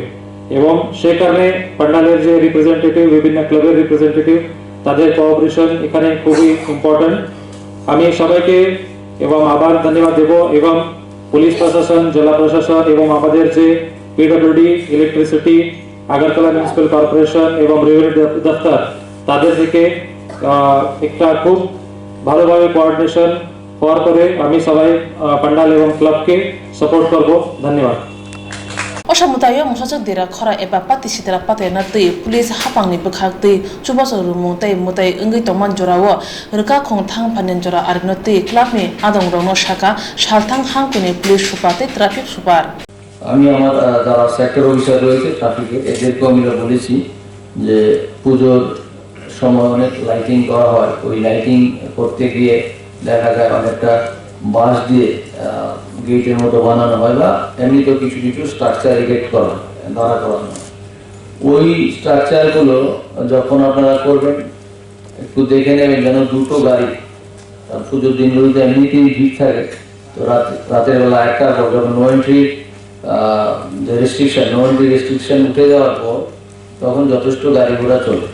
এবং সেই কারণে পান্ডালের যে রিপ্রেজেন্টেটিভ, বিভিন্ন ক্লাবের রিপ্রেজেন্টেটিভ, তাদের কোঅপারেশন এখানে খুবই ইম্পর্টেন্ট। আমি সবাইকে এবং আবার ধন্যবাদ দেব এবং পুলিশ প্রশাসন, জেলা প্রশাসন এবং আমাদের যে PWD, electricity, Agartala municipal corporation এবং রেভিনিউ দপ্তর তাদের থেকে একটা খুব ভালোভাবে কোঅর্ডিনেশন হওয়ার পরে আমি সবাই পান্ডাল এবং ক্লাবকে সাপোর্ট করব। ধন্যবাদ। অসমতায় মশাচক দেরা খরা এবা পাতি সিতরা পাতে না তৈ পুলিশ হাপাংনি বখাক তৈ চুবসর রুমু তাই মুতাই ওঙ্গৈ তমান জরাও রকা খং থাং ফানেন জরা আরনো তৈ ক্লাবনি আদং রং শাখা সালথাং হাংকুনি পুলিশ সুপাতে ট্রাফিক সুপার। আমি আমার যারা সেক্টর অফিসার রয়েছে ট্রাফিকের এদেরকে আমি বলেছি যে পুজোর সময় অনেক লাইটিং করা হয়, ওই লাইটিং করতে গিয়ে দেখা যায় অনেকটা বাঁশ দিয়ে গেটের মতো বানানো হয় বা এমনিতে কিছু কিছু স্ট্রাকচার এরিগেট করা হয়, দাঁড়া করানো হয়। ওই স্ট্রাকচারগুলো যখন আপনারা করবেন একটু দেখে নেবেন যেন দুটো গাড়ি, পুজোর দিনগুলোতে এমনিতেই ভিড় থাকে, তো রাতের বেলা একটার পর যখন নো এন্ট্রি রেস্ট্রিকশন উঠে যাওয়ার পর তখন যথেষ্ট গাড়ি ঘোড়া চলে।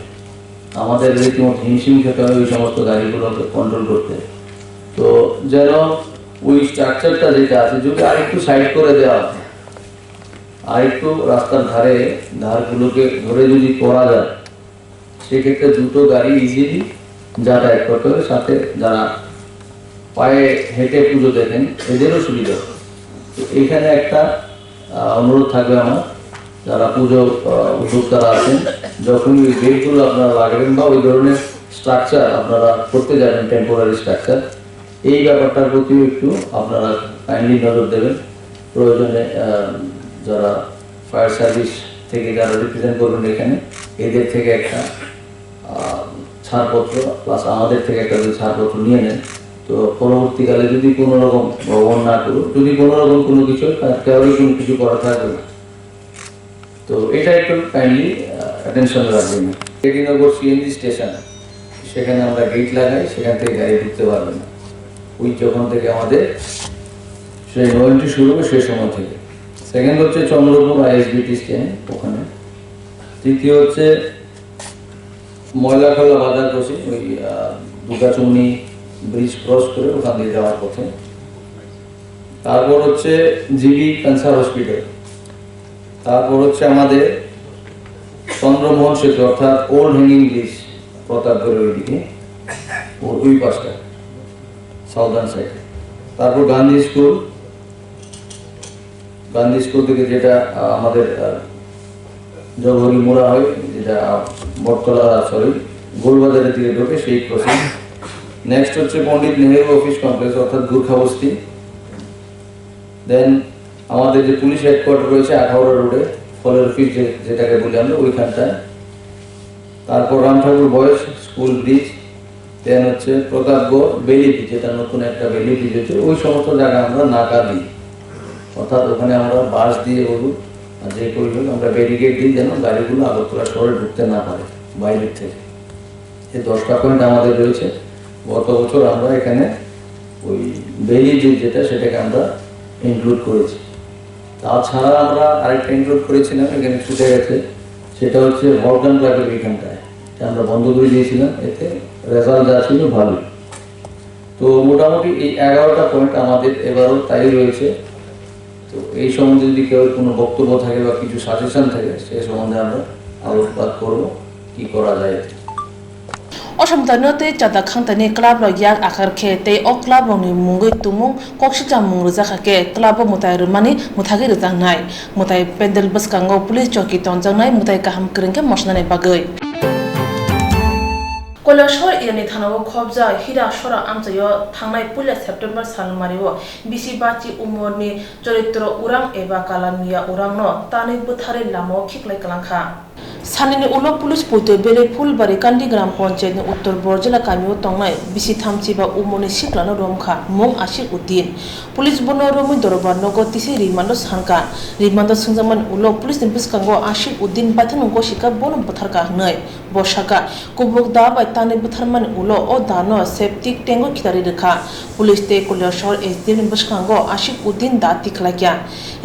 আমাদের রীতিমতো হিমশিম খেতে হয় ওই সমস্ত গাড়িগুলোকে কন্ট্রোল করতে। তো যেন ওই স্ট্রাকচারটা যেটা আছে যদি আরেকটু সাইড করে দেওয়া হয়, আরেকটু রাস্তার ধারগুলোকে ধরে যদি করা যায়, সেক্ষেত্রে দুটো গাড়ি ইজিলি যাতায়াত করতে হবে, সাথে যারা পায়ে হেঁটে পুজো দেখেন এদেরও সুবিধা হবে। তো এইখানে একটা অনুরোধ থাকবে আমার, যারা পুজো উদ্যোক্তারা আছেন, যখন ওই গেটগুলো আপনারা লাগাবেন বা ওই ধরনের স্ট্রাকচার আপনারা করতে যাবেন, টেম্পোরারি স্ট্রাকচার, এই ব্যাপারটার প্রতিও একটু আপনারা কাইন্ডলি নজর দেবেন। প্রয়োজনে যারা ফায়ার সার্ভিস থেকে যারা রিপ্রেজেন্ট করবেন এখানে, এদের থেকে একটা ছাড়পত্র প্লাস আমাদের থেকে একটা ছাড়পত্র নিয়ে নেন। তো পরবর্তীকালে যদি কোনো রকম ভ্রমণ না করুক, যদি কোনো রকম কোনো কিছু কাউকে কোনো কিছু করা থাকবে না, তো এটা একটু কাইন্ডলি অ্যাটেনশন রাখবেন। রেডিনগর সিএনজি স্টেশন, সেখানে আমরা গেট লাগাই, সেখান থেকে গাড়ি ঢুকতে পারবে না। ওই যখন থেকে আমাদের সেই নো এন্ট্রি শুরু হবে সেই সময় থেকে। সেকেন্ড হচ্ছে চন্দ্রপুর আইএসবিটি স্ট্যান্ড ওখানে। তৃতীয় হচ্ছে ময়লাখোলা বাজার ক্রসিং, ওই দুর্গাচুমনি ব্রিজ ক্রস করে ওখান দিয়ে যাওয়ার পথে। তারপর হচ্ছে জিবি ক্যান্সার হসপিটাল। তারপর হচ্ছে আমাদের চন্দ্রমোহন সেতু অর্থাৎ ওল্ড হ্যাঙ্গিং ব্রিজ প্রতাপগড়ের ওইদিকে, ওই পাশটা সাউদার্ন সাইডে। তারপর গান্ধী স্কুল থেকে যেটা আমাদের জগহরি মোড়া হয়, যেটা বটতলা গোলবাজারের দিকে ঢোকে, সেই ক্রসিং। নেক্সট হচ্ছে পণ্ডিত নেহেরু অফিস কমপ্লেক্স অর্থাৎ গুর্খাবস্তি। দেন আমাদের যে পুলিশ হেডকোয়ার্টার রয়েছে 18 রোডে, ফলের অফিস যেটাকে বলি আমরা, ওইখানটায়। তারপর রামঠাকুর বয়েজ স্কুল ব্রিজ। দেন হচ্ছে প্রতাপগড় বেলি ব্রিজ, যেটা নতুন একটা বেলি ব্রিজ হচ্ছে, ওই সমস্ত জায়গায় আমরা নাকা দিই, অর্থাৎ ওখানে আমরা বাঁশ দিয়ে বলুন আর যে পরিমাণ আমরা ব্যারিকেড দিই যেন গাড়িগুলো আগরতলা শহরে ঢুকতে না পারে বাইরের থেকে। এই 10টা পয়েন্ট আমাদের রয়েছে। গত বছর আমরা এখানে ওই বেলি যে যেটা সেটাকে আমরা ইনক্লুড করেছি। তাছাড়া আমরা আরেকটা ইনক্লুড করেছিলাম, এখানে ছুটে গেছে, সেটা হচ্ছে ভলকান ক্লাবের এখানটায় আমরা বন্ধ করে দিয়েছিলাম। এতে রেজাল্ট যা ছিল ভালো। তো মোটামুটি এই 11টা পয়েন্ট আমাদের এবারও তাই রয়েছে। তো এই সম্বন্ধে যদি কেউ কোনো বক্তব্য থাকে বা কিছু সাজেশন থাকে সে সম্বন্ধে আমরা আলোকপাত করবো কি করা যায়। অসমতানোতে চাদা খাংতানি club yak akar khe te o club ni mungoi tumung kokshita mungruja khake club mutai rumani muthagi rutang nai mutai pendel baskango police choki tonjang nai mutai kaham kringke mosnane bagai Kailashahar ইয়ানি থানাও খবজা হীরা সরা আমচায় থাংনাই 15 September সালমারিও BC বাচি উমরনি চরিত্র উরাং এবা কালামিয়া উরাং ন তানি বুথারে লামো খিকলাই কালাংখা সানিনি উলো পুলিশ পুইতে বেলে ফুলবাড়ি কান্দি গ্রাম পঞ্চায়েত উত্তর বরজেলা কামিও তংনাই বিসি থামচিবা উমনি সিকলানো রমখা মুং আশিক উদ্দিন পুলিশ বনো রমি দরবার নগর তিসি রিমান্ড সানকা রিমান্ড সংজামান উলো পুলিশ নিবিসকাঙ্গো আশিক উদ্দিন বাথনগো শিকা বন বুথারকা হনৈ বসাকা কুবুক দা বাই তানি বুথারমান উলো ও দানো সেপটিক টেঙ্গো খিদারি রেখা পুলিশ তে কৈলাসহর এসডি নিবিসকাঙ্গো আশিক উদ্দিন দা তিখলাকিয়া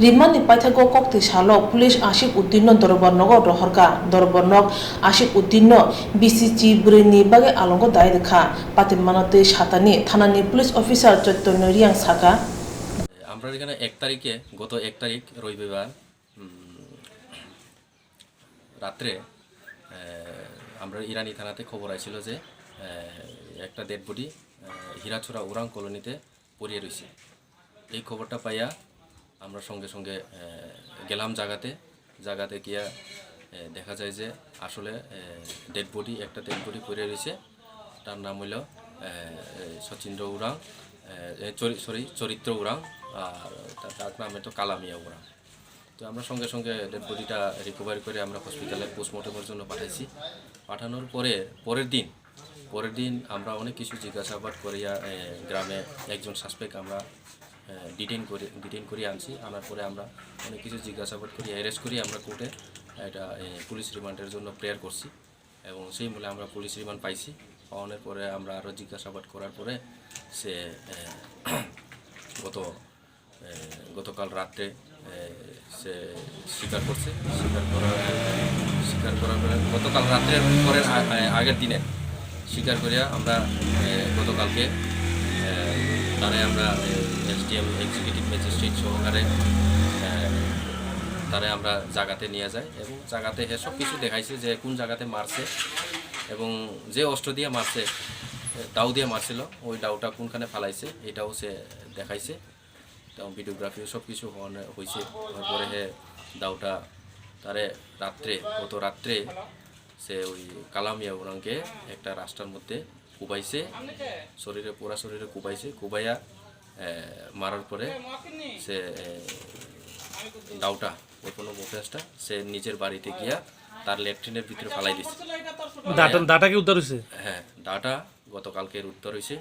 রিমান্ড নি পাইথাগো কক্তি সালো পুলিশ আশিক উদ্দিন দরবার নগর রহরকা দরবর্নক আশিক উদ্দিন বিসি চিবুরিনি বাগে আলঙ্গ দায় দেখা পাতিমানতে সাতানি থানানি পুলিশ অফিসার চৈতন্য রিয়াং সাকা আমরা এখানে 1 তারিখে গত 1 তারিখ রবিবার রাত্রে আমরা ইরানি থানাতে খবর আইছিল যে একটা ডেড বডি হীরাছড়া উরাং কলোনিতে পড়িয়ে রয়েছে। এই খবরটা পাইয়া আমরা সঙ্গে সঙ্গে গেলাম জায়গাতে গিয়া দেখা যায় যে আসলে একটা ডেড বডি পড়ে রয়েছে। তার নাম হইল সচিন্দ্র উরাং, চরিত্র উরাং, আর তার নাম হয়তো কালামিয়া উরাং। তো আমরা সঙ্গে সঙ্গে ডেড বডিটা রিকভারি করে আমরা হসপিটালে পোস্টমর্টমের জন্য পাঠাইছি। পাঠানোর পরের দিন আমরা অনেক কিছু জিজ্ঞাসাবাদ করিয়া গ্রামে একজন সাসপেক্ট আমরা ডিটেইন করে আনছি। আনার পরে আমরা অনেক কিছু জিজ্ঞাসাবাদ করি, অ্যারেস্ট করি আমরা কোর্টে এটা পুলিশ রিমান্ডের জন্য প্রেয়ার করছি এবং সেই মূলে আমরা পুলিশ রিমান্ড পাইছি। পাওয়ানোর পরে আমরা আরও জিজ্ঞাসাবাদ করার পরে সে গতকাল রাত্রে সে স্বীকার করার পরে গতকাল রাত্রের পরের আগের দিনে স্বীকার করিয়া আমরা গতকালকে তারে আমরা এসডিএম এক্সিকিউটিভ ম্যাজিস্ট্রেট সহকারে তারে আমরা জায়গাতে নিয়ে যাই এবং জায়গাতে সব কিছু দেখাইছে যে কোন জায়গাতে মারছে এবং যে অস্ত্র দিয়ে মারছে, দাউ দিয়ে মারছিল, ওই দাউটা কোনখানে ফালাইছে এটাও সে দেখাইছে। তো ভিডিওগ্রাফি সব কিছু হয়েছে। তারপরে দাউটা তারে গত রাত্রে সে ওই কালামিয়া উরাংকে একটা রাস্তার মধ্যে কুবাইছে, পুরা শরীরে কুবাইয়া মারার পরে সে দাউটা কোনো মুখেসটা সে নিজের বাড়িতে গিয়া তার ল্যাট্রিনের ভিতরে ফালাই দিছে। ডাটা কি উদ্ধার হয়েছে? হ্যাঁ, ডাটা গতকালকের উদ্ধার হয়েছে।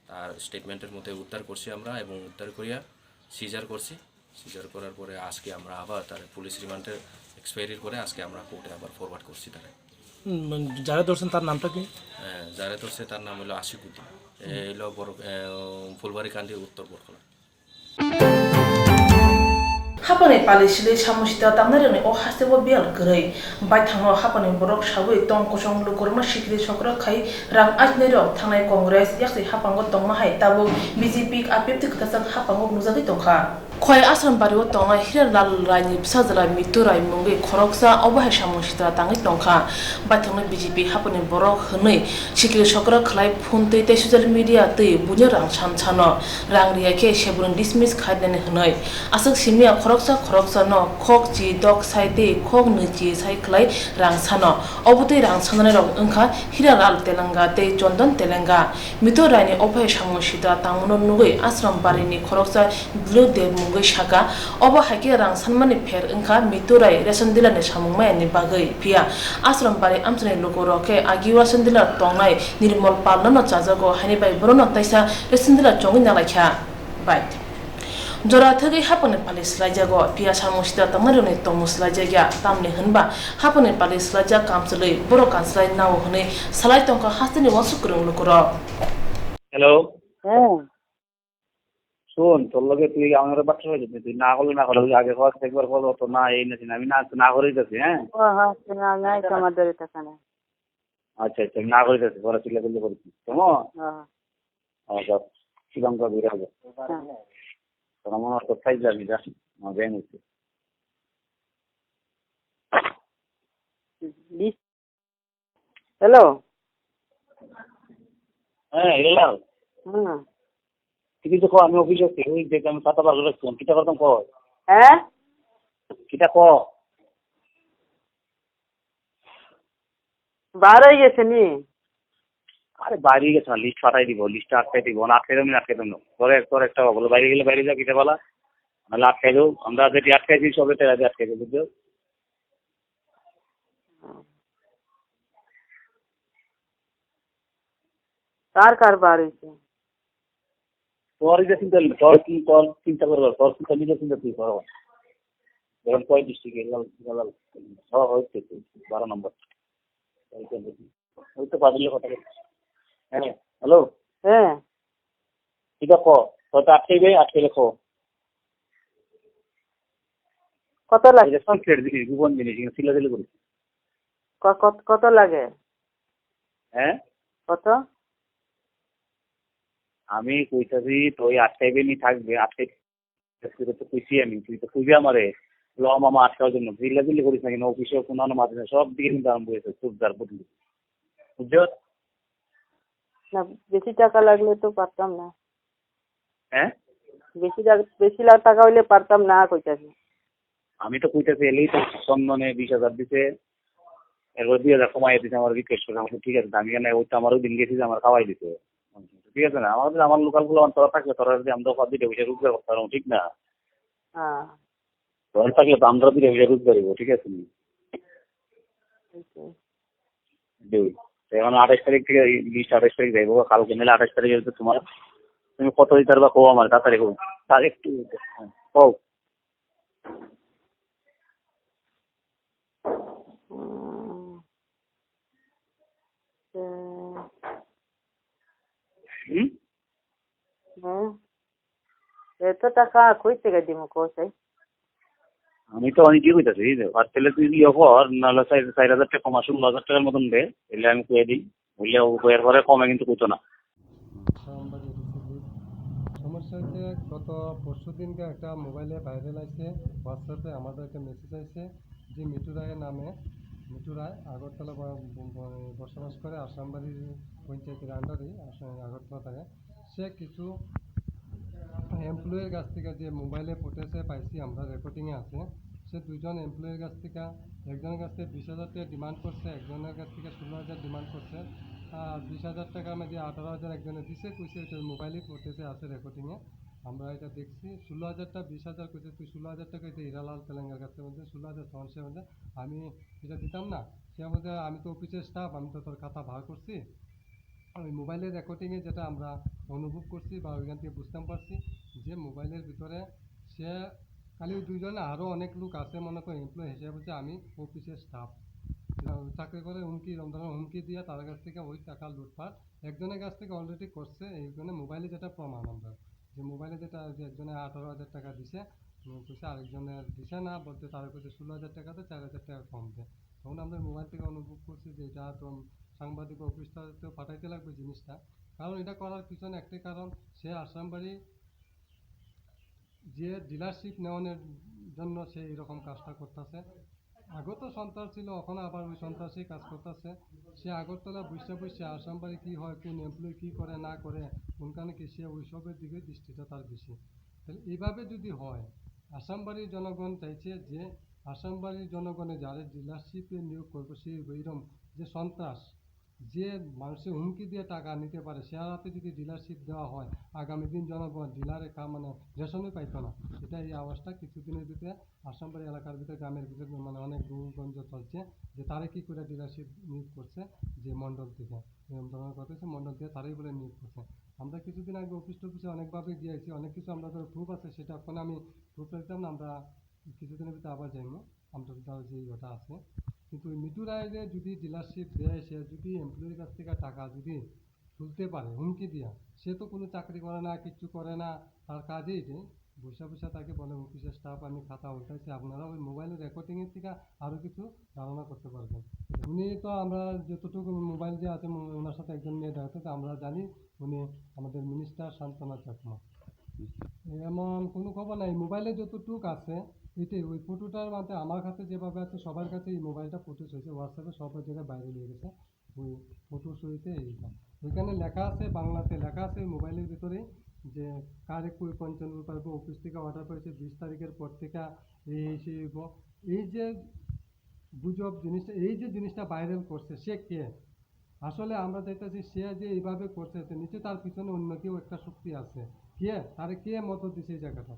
তার স্টেটমেন্টের মধ্যে উদ্ধার করছি আমরা এবং উদ্ধার করিয়া সিজার করছি। সিজার করার পরে আজকে আমরা আবার তার পুলিশ রিমান্ডের এক্সপায়ারির পরে আজকে আমরা কোর্টে আবার ফরওয়ার্ড করছি। তারা যারা ধরছেন তার নামটা কি? যারা ধরছে তার নাম হলো আশিক উদ্দিন, এলো ফুলবাড়ি কান্দি উত্তর বরখলা। হাপানি পালিশিলে সামুসিতা তামনারিনি ও হাসতেবো বিয়াল গরৈ বাই থাংনো হাপানি বরক সাবৈ টং কসং লুকরমা সিকরি সকরা খাই রাং আজনেরক থাंनाय কংগ্রেস ইয়াকসি হাপাঙ্গ টংমা হাই তাবো বিজেপি আপিপতি কতাসাং হাপাঙ্গ নুজাগै টংखा খয় আসাম বারিও টংनाय হিরালাল রায়নি फिसाजला मितु राय मुंगै खरकसा अबहाय सामुसिता ताङै टंखा बाय थांनाय बिजेपि हापानि बरक हनै सिकरि सकरा खलाय फुनतै ते सोशल मिडिया तै बुनो रां सानसानो रां रियाखे सेबुन डिसमिस खायनानै हनै आसक सिमिया खरकसा न खक जि दक साइते खक नचि साइखलाय रां सानो अबतै रां साननाय रक ओंखा हिरालाल तेलंगा तै चन्दन तेलंगा मितु रायनि अबहाय सामुसिता ताङनो नुगै आश्रम बारिनि खरकसा ब्लु देव मुंगै साका अबो हाइके रां सानमानि फेर ओंखा मितु राय रेशन डिलारनि सामुंमायनि बागै फिया आश्रम बारि आमचने लोगो रके आगि रेशन डिलार टंनाय निर्मल पालन चाजागो हानि बाय बरन तैसा रेशन डिलार चंगै नालायखा बाय jora thagi hapone palis rajago pia samusida tamarone tomus rajaga tamne hunba hapone palis raja kamsle boro kanslai naw hone salai tongka hastini wasukrung lukuro hello হ্যাঁ শোন তোর লগে তুই আমার বাচ্চা হয়ে যাবে তুই না করলে না করলে আগে কর একবার কল তো না এই না আমি না না করেই যাচ্ছি হ্যাঁ ও হ্যাঁ না নাই তোমাদের টাকা না আচ্ছা আচ্ছা আমি না করেই যাচ্ছি পরে চিল্লা চিল্লি করছি কেমন হ্যাঁ আচ্ছা শ্রীলঙ্কা ঘুরে হবে তোর মনে হয় কোথায় যাবি যা আমার ব্যাংক হচ্ছে হ্যালো হ্যাঁ এলাম হুম ঠিক আছে আমি অফিসে আছি ওই দেখ আমি 7 বার রাখছিলাম কিটা করতাম ক হ্যাঁ কিটা ক বার হয়ে গেছে নি আরে বাইরে গেছে না লিস্ট পাঠাই দিব লিস্ট আটকাই দিব না আটকাই দেবো আটকাই দেবো তোর একটা বলো বাইরে গেলে বাইরে যা কিটা বলা নাহলে আটকাই দেবো আমরা যেটি আটকাইছি সবে তেরা দিয়ে আটকাই দেবো বুঝছো কার কার বার হয়েছে তোর যে চিন্তা তোর চিন্তা করবো তোর চিন্তা নিজের চিন্তা তুই করবো যখন কয় ডিস্ট্রিক্টে হচ্ছে 12 নম্বর ওই তো বাদলের কথা হ্যাঁ হ্যালো হ্যাঁ ঠিক আছে তো আটকাইবে আটকাইলে খো কত লাগে সিক্রেট জিনিস গোপন জিনিস সিলাদিলি করিস কত লাগে হ্যাঁ কত আমি কইতাছি তুই আটকাইবে নি থাকবে আটকাই তো কইছি আমি তুই তো কইবি আমারে ল মামা আটকার জন্য সিলাদিলি করিস না কেন অফিসে কোনো মাঝে সব দিকে কিন্তু আরম্ভ হয়েছে সুবিধার বদলি বুঝছো না বেশি টাকা লাগলে তো পারতাম না হ্যাঁ বেশি টাকা হইলে পারতাম না কইতাছি আমি তো কইতাছি এলেই তো সম্মানে 20,000 দিছে এরপর 2,000 কমাই দিছে আমার রিকোয়েস্ট করে আমাকে ঠিক আছে দামি কেন ওইটা আমারও দিন গেছি যে আমার খাওয়াই দিছে ঠিক আছে না আমাদের আমার লোকাল গুলো তোরা থাকলে তোরা যদি আমরা 2 পয়সা রোজগার করতে পারবো ঠিক না হ্যাঁ তোরা থাকলে তো আমরা 2 পয়সা রোজগার করবো ঠিক আছে এখন 28 তারিখ থেকে লিস্ট 28 তারিখ যাইবো কালকে মেলে 28 তারিখ যেহেতু তোমার তুমি কত দিতে পারবা কো আমার তাড়াতাড়ি কো তার একটু কও এত টাকা কই থেকে দিব কোথায় আমি তো অনেক কইতাছি আর তাহলে তুই ইয়ে কর নাহলে 4,000 টাকা কমা 16,000 টাকার মতন দে এলে আমি কয়ে দিই বললে কয়ের পরে কমে কিন্তু কইতো না সমস্যা হচ্ছে গত পরশু দিনকে একটা মোবাইলে ভাইরাল আছে হোয়াটসঅ্যাপে আমাদের একটা মেসেজ আছে যে মিঠু রায়ের নামে মিঠু রায় আগরতলা বসবাস করে আসামবাড়ির পঞ্চায়েতের আন্ডারে আগরতলা থাকে সে কিছু এমপ্লয়ের কাছ থেকে যে মোবাইলে ফুটেজে পাইছি আমরা রেকর্ডিংয়ে আছে সে 2জন এমপ্লয়ের কাছ থেকে একজনের কাছ থেকে 20,000 টাকা ডিমান্ড করছে একজনের কাছ থেকে 16,000 ডিমান্ড করছে আর 20,000 টাকার মধ্যে 18,000 একজনে দিছে কইছে এটা মোবাইলে ফুটেজে আছে রেকর্ডিংয়ে আমরা এটা দেখছি 16,000টা 20,000 কইছে তুই 16,000 টাকা এটা হিরালাল তেলেঙ্গার কাছে মধ্যে 16,000 তখন সে মধ্যে আমি এটা দিতাম না সে মধ্যে আমি তো অফিসের স্টাফ আমি তো তোর খাতা ভাগ করছি ওই মোবাইলের রেকর্ডিংয়ে যেটা আমরা অনুভব করছি বা ওইখান থেকে বুঝতে পারছি যে মোবাইলের ভিতরে সে খালি ওই 2জনে আরও অনেক লোক আছে মনে করি এমপ্লয় হিসেবে বলছে আমি অফিসের স্টাফ চাকরি করে হুমকি ধরনের হুমকি দিয়ে তার কাছ থেকে ওই টাকা লুটপাট একজনের কাছ থেকে অলরেডি করছে এইজন্য মোবাইলে যেটা প্রমাণ আমরা যে মোবাইলে যেটা যে একজনে 18,000 টাকা দিছে কইছে আরেকজনের দিছে না বলতে তারা কইছে 16,000 টাকাতে 4,000 টাকা কম দেয় তখন আমরা মোবাইল থেকে অনুভব করছি যে এটা তো সাংবাদিক অফিসটাতেও পাঠাইতে লাগবে জিনিসটা কারণ এটা করার পিছনে একটাই কারণ সে আসামবাড়ি যে ডিলারশিপ নেওয়ানোর জন্য সে এরকম কাজটা করতেছে আগেও তো সন্ত্রাস ছিল এখন আবার ওই সন্ত্রাসী কাজ করতেছে সে আগরতলা বসে আসামবাড়ি কী হয় কোন এমপ্লয়ি কী করে না করে কোনখানে কি সে ওইসবের দিকে দৃষ্টিটা তার বেশি তাহলে এইভাবে যদি হয় আসামবাড়ির জনগণ চাইছে যে আসামবাড়ির জনগণে যারা ডিলারশিপে নিয়োগ করবে সেই এইরকম যে সন্ত্রাস যে মানুষের হুমকি দিয়ে টাকা নিতে পারে সে হাতে যদি ডিলারশিপ দেওয়া হয় আগামী দিন জনগণ ডিলারে মানে রেশনই পাইতো না এটা এই আওয়াজটা কিছুদিনের ভিতরে আসামবাড়ি এলাকার ভিতরে গ্রামের ভিতরে মানে অনেক দূরগঞ্জ চলছে যে তারা কী করে ডিলারশিপ নিয়োগ করছে যে মণ্ডল থেকে এরকম ধরনের কথা হচ্ছে মণ্ডল দিয়ে তারাই বলে নিয়োগ করছে আমরা কিছুদিন আগে অফিস টফিসে অনেকভাবে গিয়েছি, অনেক কিছু আমরা প্রুফ আছে, সেটা এখন আমি প্রুফ দিতাম না, আমরা কিছুদিনের ভিতরে আবার যাইব, আমরা যে ওটা আছে। কিন্তু মিঠু রায়ের যদি ডিলারশিপ দেয়, সে যদি এমপ্লয়ির কাছ থেকে টাকা যদি তুলতে পারে হুমকি দিয়া, সে তো কোনো চাকরি করে না, কিচ্ছু করে না, তার কাজেই এটাই বসে তাকে বলে অফিসের স্টাফ আমি খাতা উল্টাইছি, আপনারা ওই মোবাইলের রেকর্ডিংয়ের থেকে আরও কিছু ধারণা করতে পারবেন। উনি তো আমরা যতটুকু মোবাইল যে আছে ওনার সাথে একজন মেয়ে দেখা, আমরা জানি উনি আমাদের মিনিস্টার শান্তনা চাকমা। এমন কোনো খবর নাই, মোবাইলে যতটুক আছে এটাই, ওই ফটোটার মধ্যে আমার কাছে যেভাবে আছে সবার কাছে এই মোবাইলটা ফটোস হয়েছে, হোয়াটসঅ্যাপে সব জায়গায় বাইরে নিয়ে গেছে, ওই ফটোস হয়েছে এইটা। ওইখানে লেখা আছে, বাংলাতে লেখা আছে ওই মোবাইলের ভিতরে যে কারে কই পঞ্চান্ন পারবো, অফিস থেকে অর্ডার পেয়েছে 20 তারিখের পর থেকে এই যে গুজব জিনিসটা, এই যে জিনিসটা ভাইরাল করছে সে কে? আসলে আমরা দেখতেছি সে যে এইভাবে করছে, নিচে তার পিছনে অন্য কেউ একটা শক্তি আছে, কে তারে কে মত দিছে এই জায়গাটা।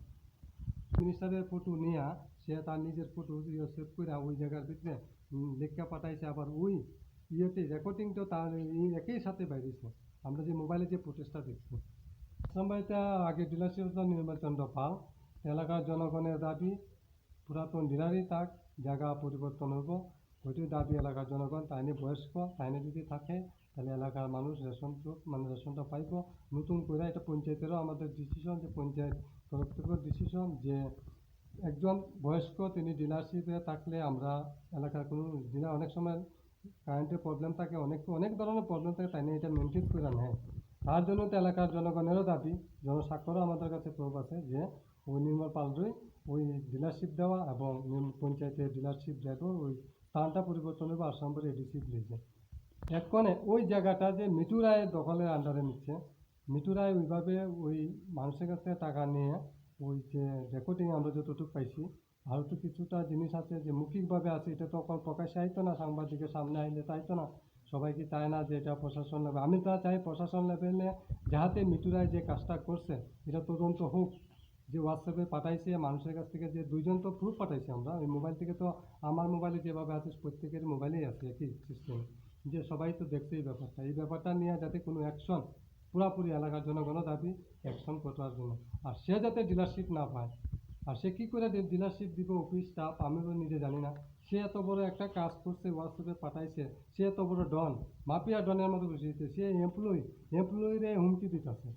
মিনিস্টারের ফটো নিয়ে সে তার নিজের ফটো সেভ করে ওই জায়গার ভিতরে লেখা পাঠাইছে, আবার ওই ইয়েতে রেকর্ডিংটাও তার একই সাথে বাইরেছে। আমরা যে মোবাইলে যে প্রোটেস্টটা দেখছি, আসামবাড়িতে আগে ডিলারশিপ নির্বাচন পাল, এলাকার জনগণের দাবি পুরাতন ডিলারই থাক, জায়গা পরিবর্তন হইব, ওইটাই দাবি এলাকার জনগণ। তাইনে বয়স্ক তাইনে যদি থাকে তাহলে এলাকার মানুষ রেশনটা পাইব। নতুন করে এটা পঞ্চায়েতেরও আমাদের ডিসিশন, যে পঞ্চায়েত তরফ থেকেও ডিসিশন যে একজন বয়স্ক তিনি ডিলারশিপে থাকলে আমরা এলাকার কোনো ডিলার, অনেক সময় কারেন্টের প্রবলেম থাকে, অনেক ধরনের প্রবলেম থাকে, তাই নিয়ে এটা মেনটেন করে নেয়। তার জন্য তো এলাকার জনগণেরও দাবি, জনস্বাক্ষরও আমাদের কাছে প্রুফ আছে যে ওই নির্মল পালরই ওই ডিলারশিপ দেওয়া এবং পঞ্চায়েতের ডিলারশিপ দেওয়া, ওই স্থানটা পরিবর্তন হবে আসামবাড়ি এডিসি ভিলেজে। এক্ষণে ওই জায়গাটা যে মিঠু রায়ের দখলের আন্ডারে নিচ্ছে, মিঠু রায় ওইভাবে ওই মানুষের কাছ থেকে টাকা নিয়ে ওই যে রেকর্ডিং আমরা যতটুকু পাইছি, আরও তো কিছুটা জিনিস আছে যে মৌখিকভাবে আছে, এটা তো অকল প্রকাশ্যে আইতো না, সাংবাদিকের সামনে আইলে চাইতো না, সবাই কি চায় না যে এটা প্রশাসন লেভেল, আমি তা চাই প্রশাসন লেভেলে যাহাতে মিঠু রায় যে কাজটা করছে এটা তদন্ত হোক। যে হোয়াটসঅ্যাপে পাঠাইছে মানুষের কাছ থেকে, যে দুইজন তো প্রুফ পাঠাইছে আমরা, ওই মোবাইল থেকে তো আমার মোবাইলে যেভাবে আছে প্রত্যেকের মোবাইলেই আছে একই সিস্টেম, যে সবাই তো দেখছে এই ব্যাপারটা। এই ব্যাপারটা নিয়ে যাতে কোনো অ্যাকশন, পুরাপুরি এলাকার জনগণও দাবি অ্যাকশন করার জন্য, আর সে যাতে ডিলারশিপ না পায়। আর সে কী করে ডিলারশিপ দিব অফিস স্টাফ আমিও নিজে জানি না। সে এত বড় একটা কাজ করছে, হোয়াটসঅ্যাপে পাঠাইছে, সে এত বড় ডন, মাফিয়া ডনের মতো বসেছে, সে এমপ্লয়িরে হুমকি দিতেছে,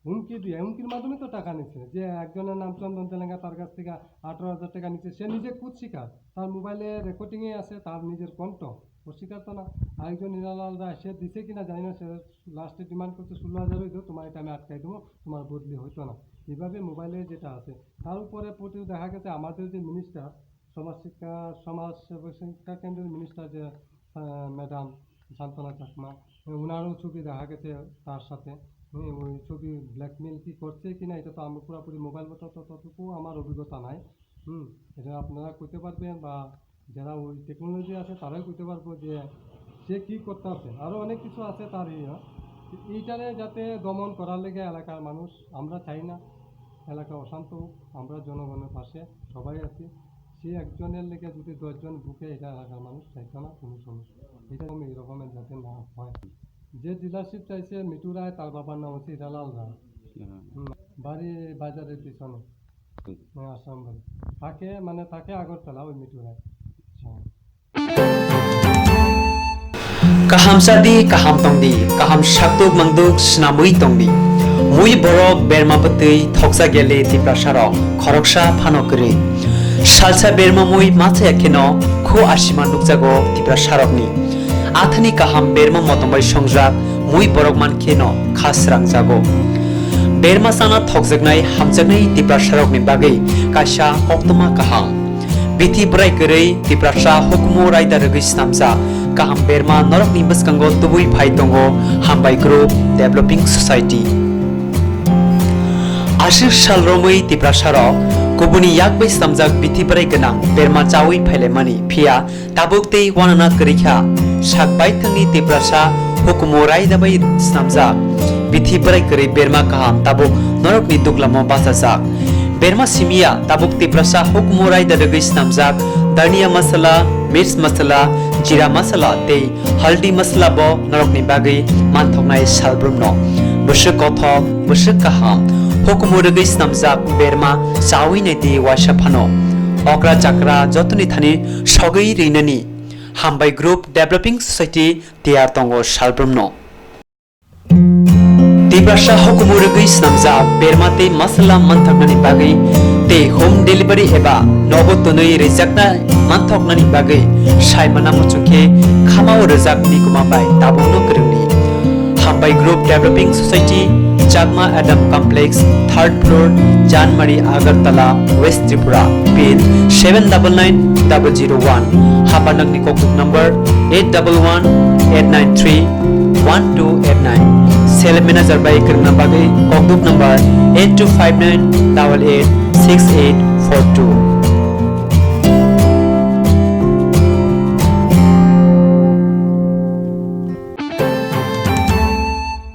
হুমকির মাধ্যমে তো টাকা নিচ্ছে। যে একজনের নাম চন্দন তেলেঙ্গা, তার কাছ থেকে 18,000 টাকা নিচ্ছে, সে নিজে খুদ স্বীকার, তার মোবাইলে রেকর্ডিংয়ে আছে তার নিজের কণ্ঠ, অস্বীকার তো না। আরেকজন নিরালাল রায়, সে দিছে কিনা জানি না, সে লাস্টে ডিমান্ড করছে 16,000 হইতো, তোমার এটা আমি আটকাই দেবো, তোমার বদলি হইতো না। এইভাবে মোবাইলে যেটা আছে তার উপরে প্রতি দেখা গেছে আমাদের যে মিনিস্টার সমাজ শিক্ষা কেন্দ্রের মিনিস্টার যে ম্যাডাম শান্তনা চাকমা, ওনারও ছবি দেখা গেছে তার সাথে। ওই ছবি ব্ল্যাকমেল কি করছে কিনা এটা তো আমি পুরোপুরি মোবাইল মতো ততটুকু আমার অভিজ্ঞতা নাই। এটা আপনারা করতে পারবেন, বা যারা ওই টেকনোলজি আছে তারাই করতে পারবো যে সে কী করতে আছে। আরও অনেক কিছু আছে তার এইটারে যাতে দমন করার লেগে এলাকার মানুষ, আমরা চাই না এলাকা অশান্ত হোক, আমরা জনগণের পাশে সবাই আছি। সে একজনের লেগে যদি 10 জন বুকে, এটা এলাকার মানুষ চাইতো না কোনো সমস্যা, এটা এই রকমের যাতে না হয়। যে ডিলারশিপ চাইছে মিঠু রায়, তার বাবার নাম হচ্ছে হিরালাল রায়, বাড়ি বাজারের পিছনে আসামবাড়ি, থাকে আগরতলা ওই মিঠু রায়। kaham sadi kaham tongdi kaham shaktuk mangduk snamui tongdi mui borok berma putui thoksa gele tiprasarok khoroksa phanokri salsa berma mui macha ekeno kho asima nukjago tiprasarokni athani kaham berma motombai songjak mui borok mankeno khasrang jago berma sana thokjaknai hamjaknai tiprasarokni bagai kaisa koktoma kaham bithi brai gurei tiprasa hukumo raida rugui snamja kaham berma norok ni baskango tubui phai tongo hambai group developing society ashir sal romui tiprasaro kubuni yakbai samjak bithi brai ganang berma chawi phaile mani phia tabuktei wanana krikha sakbai thangni tiprasa hukumo raida bai snamja bithi brai kri berma kaham tabuk norok ni duklamo basajak berma simia tabuk tiprasa hukumo raida rugui snamjak dania masala mirs masala jira masala tei haldi masala bo norokni bagui manthoknai salbrumno busuk kothok busuk kaham hukumurugui snamjak berma chawi nei di waisa phano okra chakra jotoni thani sogui rinani hambai group developing society tiar tongo salbrumno Tibrasa hukumurugui snamjak bermate masala manthoknani bagui te home delivery eba nogotonoi rejakna manthoknani bagui saimana muchukhe khamao rejak nikuma bai tabungno gorongni hambai group developing society Chakma Adam Complex 3rd floor Janmari Agartala West Tripura pin 799001 Hapanagni kokuk number 8118931289 Sales manager by Kirna Bagai kokuk number 8259886842